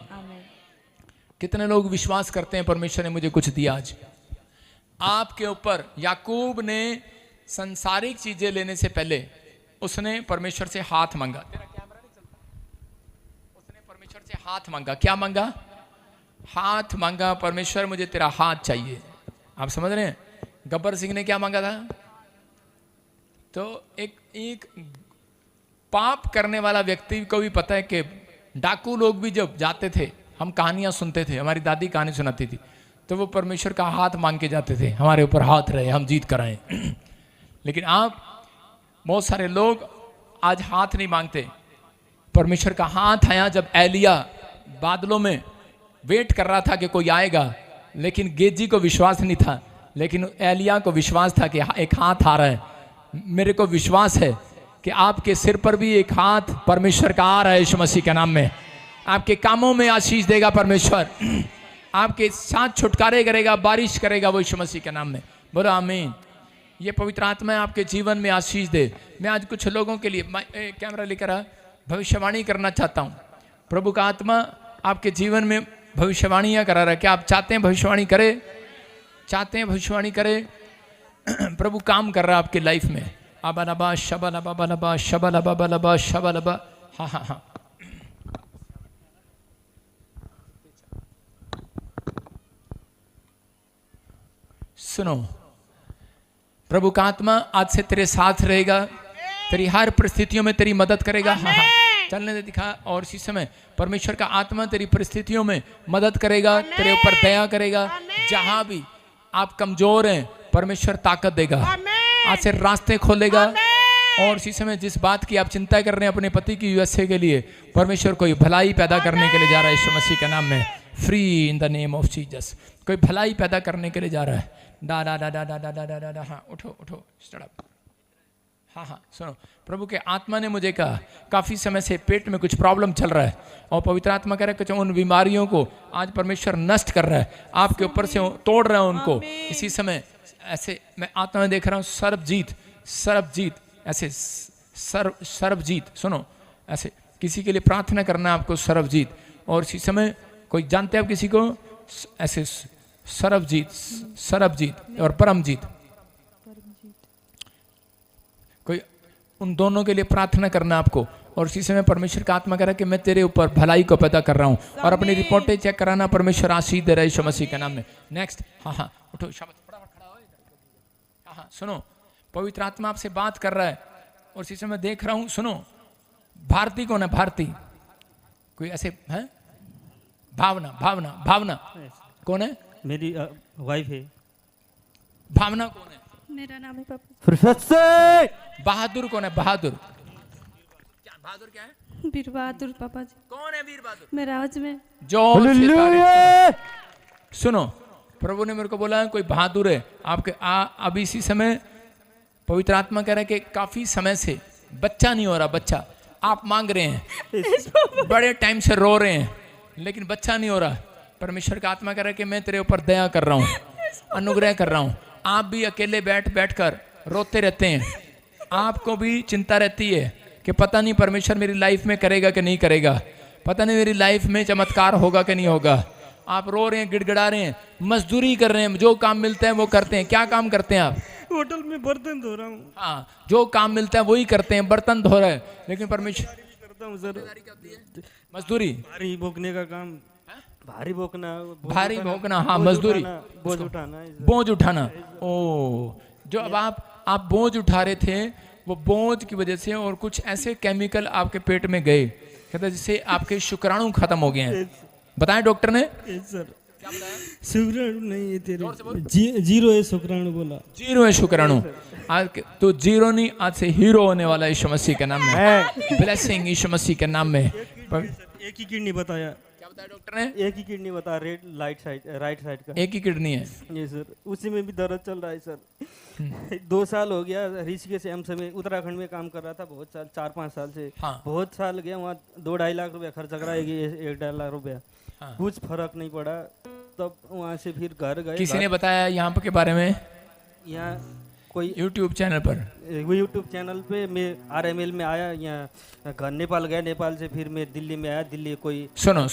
S1: कितने लोग विश्वास करते हैं परमेश्वर ने मुझे कुछ दिया आज आपके ऊपर। याकूब ने संसारिक चीजें लेने से पहले उसने परमेश्वर से हाथ मांगा। तेरा कैमरा नहीं चलता। उसने परमेश्वर से हाथ मांगा। क्या मांगा? हाथ मांगा। परमेश्वर मुझे तेरा हाथ चाहिए। आप समझ रहे हैं? गब्बर सिंह ने क्या मांगा था? तो एक पाप करने वाला व्यक्ति को भी पता है कि डाकू लोग भी जब जाते थे, हम कहानियां सुनते थे, हमारी दादी कहानी सुनाती थी, तो वो परमेश्वर का हाथ मांग के जाते थे, हमारे ऊपर हाथ रहे, हम जीत कराएं। लेकिन आप बहुत सारे लोग आज हाथ नहीं मांगते। परमेश्वर का हाथ आया जब एलिया बादलों में वेट कर रहा था कि कोई आएगा, लेकिन गेजी को विश्वास नहीं था, लेकिन एलिया को विश्वास था कि एक हाथ आ रहा है। मेरे को विश्वास है कि आपके सिर पर भी एक हाथ परमेश्वर का आ रहा है यीशु मसीह के नाम में। आपके कामों में आशीष देगा परमेश्वर, आपके साथ छुटकारे करेगा, बारिश करेगा वो यीशु मसीह के नाम में। बोलो आमीन। ये पवित्र आत्मा आपके जीवन में आशीष दे। मैं आज कुछ लोगों के लिए कैमरा लेकर भविष्यवाणी करना चाहता हूँ। प्रभु का आत्मा आपके जीवन में भविष्यवाणियाँ करा रहा है। क्या आप चाहते हैं भविष्यवाणी करे? चाहते हैं भविष्यवाणी करे? प्रभु काम कर रहा है आपकी लाइफ में। अबा शबा बलबा शबा बलबा शबा। हाँ हाँ हाँ, सुनो, प्रभु का आत्मा आज से तेरे साथ रहेगा, तेरी हर परिस्थितियों में तेरी मदद करेगा। हाँ हाँ, चलने दे दिखा। और इसी समय परमेश्वर का आत्मा तेरी परिस्थितियों में मदद करेगा, तेरे ऊपर दया करेगा। जहां भी आप कमजोर हैं परमेश्वर ताकत देगा, आज से रास्ते खोलेगा। और इसी समय जिस बात की आप चिंता कर रहे हैं अपने पति की यूएसए के लिए, परमेश्वर कोई भलाई पैदा करने के लिए जा रहा है यीशु मसीह के नाम में। Free in the name of Jesus. कोई भलाई पैदा करने के लिए जा रहा है। डा डा डा डा डा डा डा डा डा। हाँ, उठो उठो, स्टैंड अप। हाँ हाँ, सुनो, प्रभु के आत्मा ने मुझे कहा काफ़ी समय से पेट में कुछ प्रॉब्लम चल रहा है, और पवित्र आत्मा कह रहा है कि उन बीमारियों को आज परमेश्वर नष्ट कर रहा है, आपके ऊपर से तोड़ रहा है उनको। इसी समय ऐसे मैं आत्मा में देख रहा हूँ सरबजीत, सरबजीत, ऐसे सरबजीत। सुनो, ऐसे किसी के लिए प्रार्थना करना आपको, सरबजीत। और इसी समय कोई जानते हैं आप किसी को? ऐसे सरबजीत, सरबजीत और परमजीत, कोई उन दोनों के लिए प्रार्थना करना आपको। और इसी समय परमेश्वर का आत्मा कह रहा है कि मैं तेरे ऊपर भलाई को पैदा कर रहा हूँ, और अपनी रिपोर्टें चेक कराना, परमेश्वर आशीष दे रहा है यीशु मसीह के नाम में। नेक्स्ट। हाँ हाँ, उठो, शाबाश, फटाफट खड़ा हो। हाँ हाँ, सुनो, पवित्र आत्मा आपसे बात कर रहा है। और इसी समय देख रहा हूँ, सुनो, भारती कौन है? भारती कोई ऐसे है? भावना, भावना, भावना कौन है?
S3: मेरी वाइफ है।
S1: भावना कौन है?
S2: मेरा नाम है पापा।
S3: प्रोफेसर
S1: बहादुर कौन है? बहादुर क्या? बहादुर क्या है?
S2: वीर बहादुर पापा जी।
S1: कौन है वीर बहादुर?
S2: मेरा आज में
S1: जो सुनो, प्रभु ने मेरे को बोला है कोई बहादुर है आपके। अभी इसी समय पवित्र आत्मा कह रहा है कि काफी समय से बच्चा नहीं हो रहा। बच्चा आप मांग रहे हैं, बड़े टाइम से रो रहे हैं, लेकिन बच्चा नहीं हो रहा। परमेश्वर का आत्मा कह रहा है कि मैं तेरे ऊपर दया कर रहा हूँ, अनुग्रह कर रहा हूँ। आप भी अकेले बैठ कर रोते रहते हैं, आपको भी चिंता रहती है कि पता नहीं परमेश्वर मेरी लाइफ में करेगा कि नहीं करेगा, पता नहीं मेरी लाइफ में चमत्कार होगा कि नहीं होगा। आप रो रहे हैं, गिड़गिड़ा रहे हैं, मजदूरी कर रहे हैं, जो काम मिलता है वो करते हैं। क्या काम करते हैं आप?
S3: होटल में बर्तन धो रहा हूँ।
S1: हाँ, जो काम मिलता है वही करते हैं, बर्तन धो रहे हैं, लेकिन परमेश्वर
S3: करता हूँ सर,
S1: मजदूरी,
S3: भारी भोगने का काम, भारी भोगना,
S1: भारी भोगना। हाँ, मजदूरी,
S3: बोझ उठाना,
S1: बोझ उठाना। ओ, जो अब आप बोझ उठा रहे थे, वो बोझ की वजह से और कुछ ऐसे केमिकल आपके पेट में गए, कहते जिससे आपके शुक्राणु खत्म हो गए हैं। बताएं डॉक्टर ने?
S3: सर शुक्राणु नहीं है तेरे, जीरो है शुक्राणु बोला।
S1: जीरो है शुक्राणु। आज तो जीरो नहीं, आज से हीरो होने वाला यीशु मसीह के नाम में। ब्लेसिंग यीशु मसीह के नाम में।
S3: एक ही किडनी बताया,
S1: क्या बताया डॉक्टर ने?
S3: एक ही किडनी बताया, राइट साइड का।
S1: एक ही किडनी है।
S3: जी सर, उसी में भी दर्द चल रहा है सर। 2 साल हो गया ऋषिकेश एम्स में, उत्तराखंड में काम कर रहा था बहुत साल, 4-5 साल से।
S1: हाँ।
S3: बहुत साल गया वहाँ, 2-2.5 लाख रुपया खर्चा करा, 1-1.5 लाख रुपया।
S1: हाँ।
S3: कुछ फर्क नहीं पड़ा। तब वहाँ से फिर घर गए।
S1: किसी ने बताया यहाँ पे के बारे में?
S3: यहाँ कोई
S1: यूट्यूब चैनल पर?
S3: वो यूट्यूब चैनल पे मैं RML में आया, यहाँ घर नेपाल गया, नेपाल से फिर मैं दिल्ली में आया। दिल्ली कोई
S1: सुनो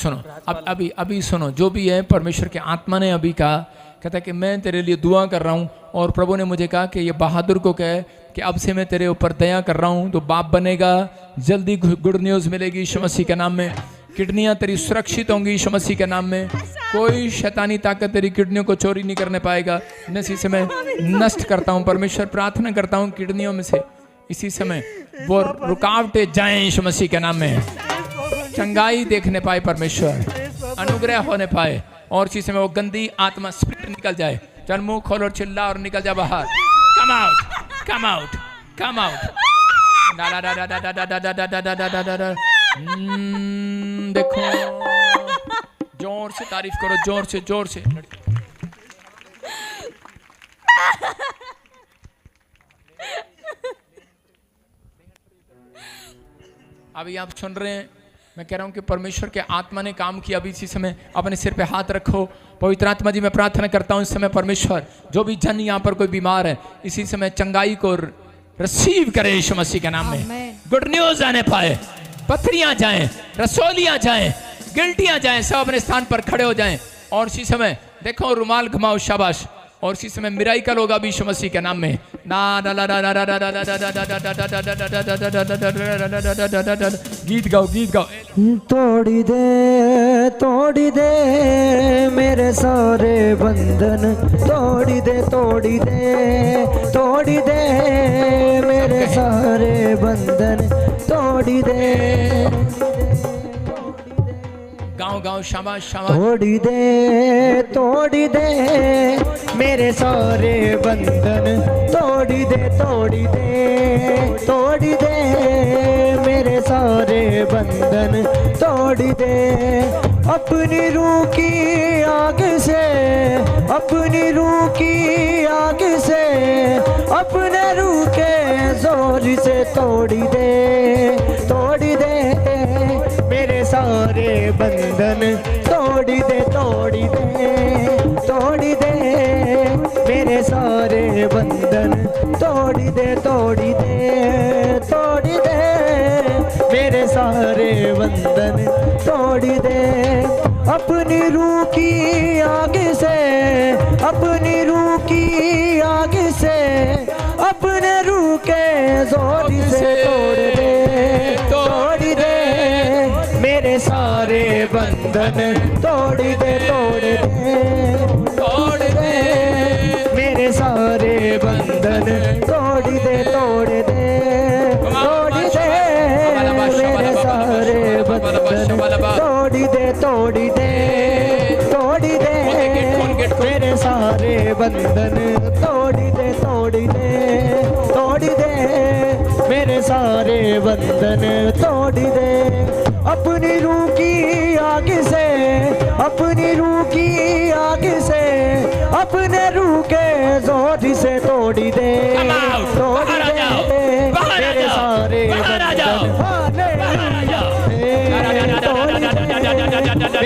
S1: अब अभी सुनो, जो भी है परमेश्वर के आत्मा ने अभी कहा, कहता है कि मैं तेरे लिए दुआ कर रहा हूँ, और प्रभु ने मुझे कहा कि ये बहादुर को कहे कि अब से मैं तेरे ऊपर दया कर रहा हूँ, तो बाप बनेगा, जल्दी गुड न्यूज़ मिलेगी यीशु मसीह के नाम में। किडनियाँ तेरी सुरक्षित होंगी यीशु मसीह के नाम में। कोई शैतानी ताकत तेरी किडनियों को चोरी नहीं करने पाएगा। मैं इसी समय नष्ट करता हूँ, परमेश्वर प्रार्थना करता हूँ किडनियों में से इसी समय वो रुकावटें जाएं यीशु मसीह के नाम में। चंगाई देखने पाए परमेश्वर, अनुग्रह होने पाए, और इसी समय वो गंदी आत्मा स्पिरिट निकल जाए। चल मुंह खोल और चिल्ला और निकल जा बाहर। Come out, come out, come out. देखो, जोर से तारीफ करो, जोर से, जोर से। अभी आप सुन रहे हैं, मैं कह रहा हूं कि परमेश्वर के आत्मा ने काम किया। अभी इसी समय अपने सिर पे हाथ रखो। पवित्र आत्मा जी, मैं प्रार्थना करता हूं इस समय परमेश्वर, जो भी जन यहाँ पर कोई बीमार है, इसी समय चंगाई को रिसीव करे यीशु मसीह के नाम में। गुड न्यूज आने पाए, पथरियां जाएं, रसोलियां जाएं, गिल्टियां जाएं, सब अपने स्थान पर खड़े हो जाएं। और इसी समय देखो, रुमाल घुमाओ, शाबाश। और इसी समय मिराइकल होगा भी यीशु मसीह के नाम में। गीत गाओ, गीत गाओ।
S4: तोड़ी दे मेरे सारे बंधन, तोड़ी दे मेरे सारे बंधन, तोड़ी दे।
S1: गाँव गाँव, शाबाश शाबाश।
S4: तोड़ी दे मेरे सारे बंधन, तोड़ी दे मेरे सारे बंधन, तोड़ी दे। अपनी रूह की आग से, अपनी रूह की आग से, अपने रूह के जोर से तोड़ी दे मेरे सारे बंधन, तोड़ी दे मेरे सारे बंधन, तोड़ी दे मेरे सारे बंधन, तोड़ी दे। अपनी रूह की आग से, अपनी रूह की आग से, अपने रूह के जोर से तोड़ दे मेरे सारे बंधन, तोड़ दे मेरे सारे बंधन, तोड़ दे मेरे सारे बंधन, तोड़ दे मेरे सारे बंधन, तोड़ दे मेरे सारे बंधन, तोड़ दे। अपनी रूह की आग से, अपनी रूह की आग से, अपने रूह के जोर से तोड़ दे मेरे सारे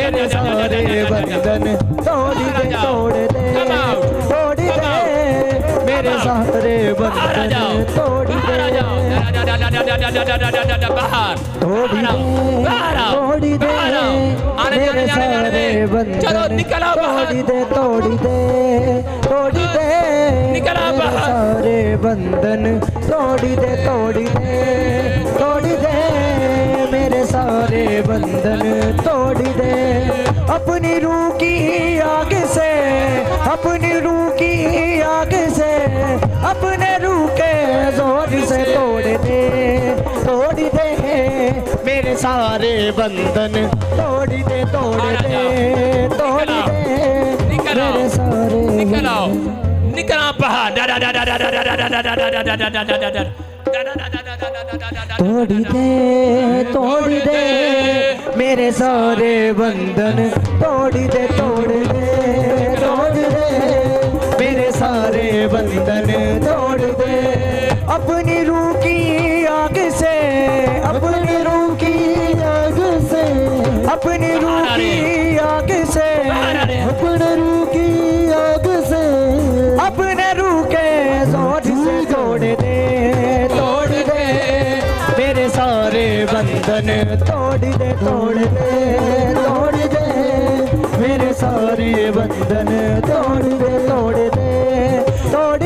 S4: मेरे सारे बंधन, तोड़ दे मेरे सारे बंधन, तोड़ दे मेरे सारे बंधन, तोड़ दे मेरे सारे बंधन, तोड़ दे मेरे सारे बंधन, तोड़ दे। अपनी रूह की आग से, अपनी रूह की आग से, अपने रूह के जोर से तोड़ दे मेरे सारे बंधन, तोड़ दे मेरे सारे
S1: निकल आओ, निकल आओ बाहर।
S4: तोड़ दे मेरे सारे बंधन, तोड़ दे मेरे सारे बंधन, तोड़ दे अपनी रूह की आग से, अपनी रूह की आग से, अपनी रूह की आग से, अपने रूह की आग से, अपने रूह के जोर से तोड़ दे मेरे सारे बंधन, तोड़ दे मेरे सारे बंधन, तोड़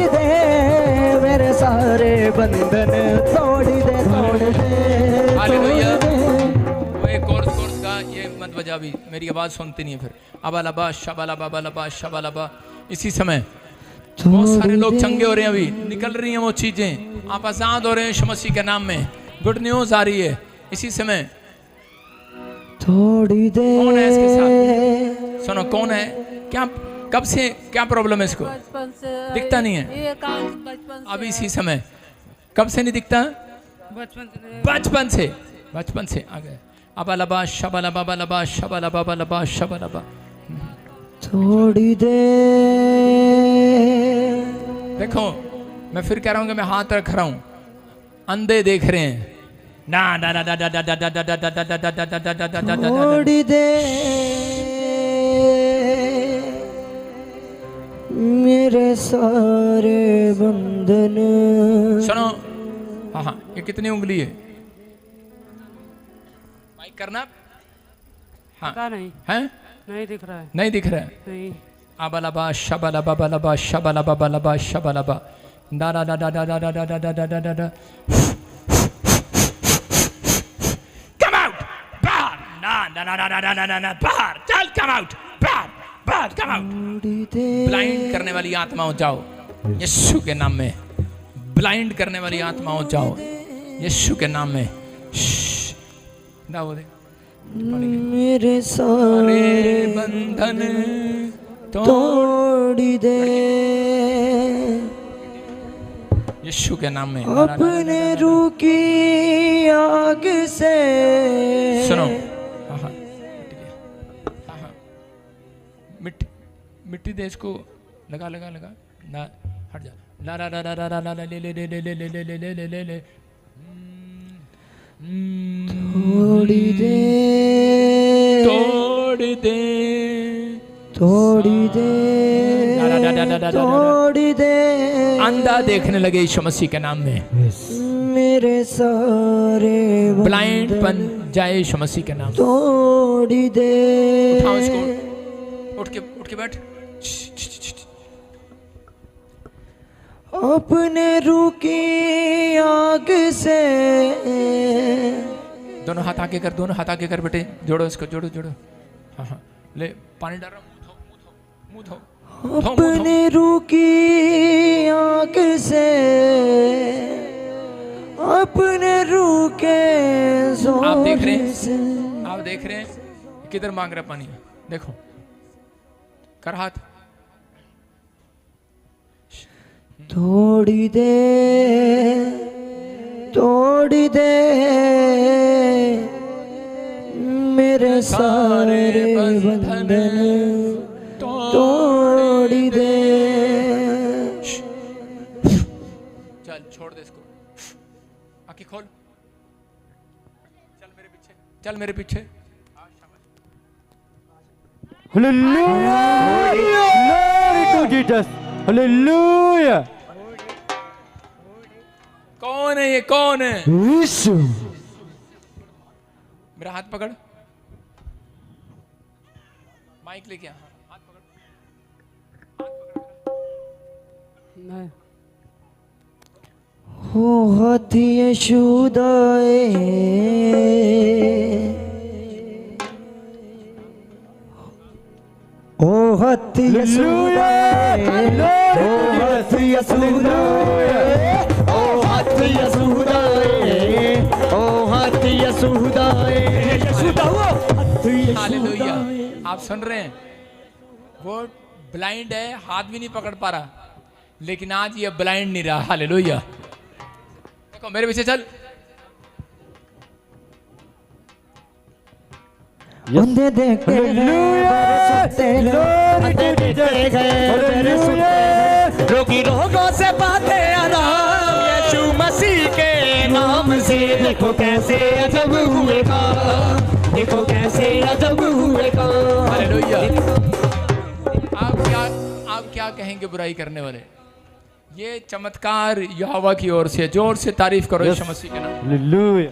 S4: दे मेरे सारे बंधन, तोड़ दे।
S1: हालेलुया। वो एक कोर्स का ये मत बजा भी, मेरी आवाज सुनती नहीं है फिर। अबालबा शबालबा बलबा शबालबा। इसी समय बहुत सारे लोग चंगे हो रहे हैं, अभी निकल रही हैं वो चीजें, आप आजाद हो रहे हैं यीशु मसीह के नाम में। गुड न्यूज आ रही है इसी समय।
S4: थोड़ी देर
S1: कौन है इसके साथ? सुनो कौन है? क्या कब से क्या प्रॉब्लम है इसको?
S5: बचपन से
S1: दिखता नहीं है
S5: ये काम बचपन
S1: अभी इसी समय। कब से नहीं दिखता?
S5: से
S1: बचपन से आ गए। अबालबा शबालबा बलबा शबालबा बलबा शबालबा।
S4: थोड़ी देर।
S1: देखो मैं फिर कह रहा हूँ कि मैं हाथ रख रहा हूँ, अंधे देख रहे हैं ना ना ना ना ना ना ना ना ना ना ना ना।
S4: थोड़ी देर मेरे सारे बंधन।
S1: सुनो, हाँ हाँ, ये कितनी उंगली है? माइक करना। हाँ
S5: पता नहीं,
S1: है,
S5: नहीं दिख रहा है,
S1: नहीं दिख रहा है।
S5: नहीं।
S1: अबलबा शबलबा बलबा शबलबा बलबा शबलबा ना ना ना ना ना ना ना ना ना ना ना ना। Come out, बाहर। ना ना ना ना ना ना ना ना बाहर चल। Come out, बाहर बाहर, come out। ब्लाइंड करने वाली आत्माओं जाओ यीशु के नाम में। ब्लाइंड करने वाली आत्माओं जाओ यीशु के नाम में। ना बोले
S4: मेरे सारे
S1: बंधन
S4: तोड़ दे
S1: यीशु के नाम में।
S4: अपने रूह की आग से।
S1: सुनो, हाँ हाँ, हाँ हाँ, मिट्टी मिट्टी दे इसको, लगा लगा लगा ना, हट जा। ला ला ला ला ला ला ला ले ले ले ले ले ले ले ले ले ले ले।
S4: थोड़ी दे
S1: तोड़ दे
S4: थोड़ी दे थोड़ी दे।
S1: अंधा देखने लगे यीशु मसीह के नाम में।
S4: मेरे सारे
S1: ब्लाइंड बन जाए यीशु मसीह के नाम में।
S4: तोड़ी दे।
S1: उठाओ इसको, उठ के बैठ।
S4: अपने रूह की आग से।
S1: दोनों हाथ आगे कर, दोनों हाथ आगे कर बेटे, जोड़ो इसको, जोड़ो जोड़ो। हाँ हाँ, ले पानी डाल रहा हूँ, मुंह धो।
S4: अपने रूह की आग से, अपने रूह के जोर
S1: आप देख रहे हैं?
S4: से।
S1: आप देख रहे हैं किधर मांग रहा पानी? देखो, कर हाथ।
S4: थोड़ी दे थोड़ी दे मेरे सारे बंधन तोड़ी दे।
S1: चल छोड़ दे इसको, आंखें खोल, चल मेरे पीछे, चल मेरे पीछे।
S6: Hallelujah! Glory to Jesus! Hallelujah!
S1: कौन है ये? कौन है?
S6: यीशु।
S1: मेरा हाथ पकड़, माइक लेके आ। हाथ पकड़,
S5: नहीं।
S4: हो हाथी यशोदाए, ओ हाथी यशोदाए, ओ हाथी यशोदाए, ओ हाथी यशोदाए, ओ हाथी यशोदाए।
S1: हालेलुया। आप सुन रहे हैं? वो ब्लाइंड है, हाथ भी नहीं पकड़ पा रहा, लेकिन आज ये ब्लाइंड नहीं रहा। हालेलुया। देखो मेरे पीछे चल,
S4: अंधे देखे रोगी रोगों से पाते आराम यीशु मसीह के नाम से। देखो कैसे अजब हुए काम, देखो कैसे अजब हुए काम।
S1: हालेलुया। आप क्या कहेंगे बुराई करने वाले? ये चमत्कार यहोवा की ओर से। जोर से तारीफ करो यीशु मसीह के नाम।
S6: हालेलुया।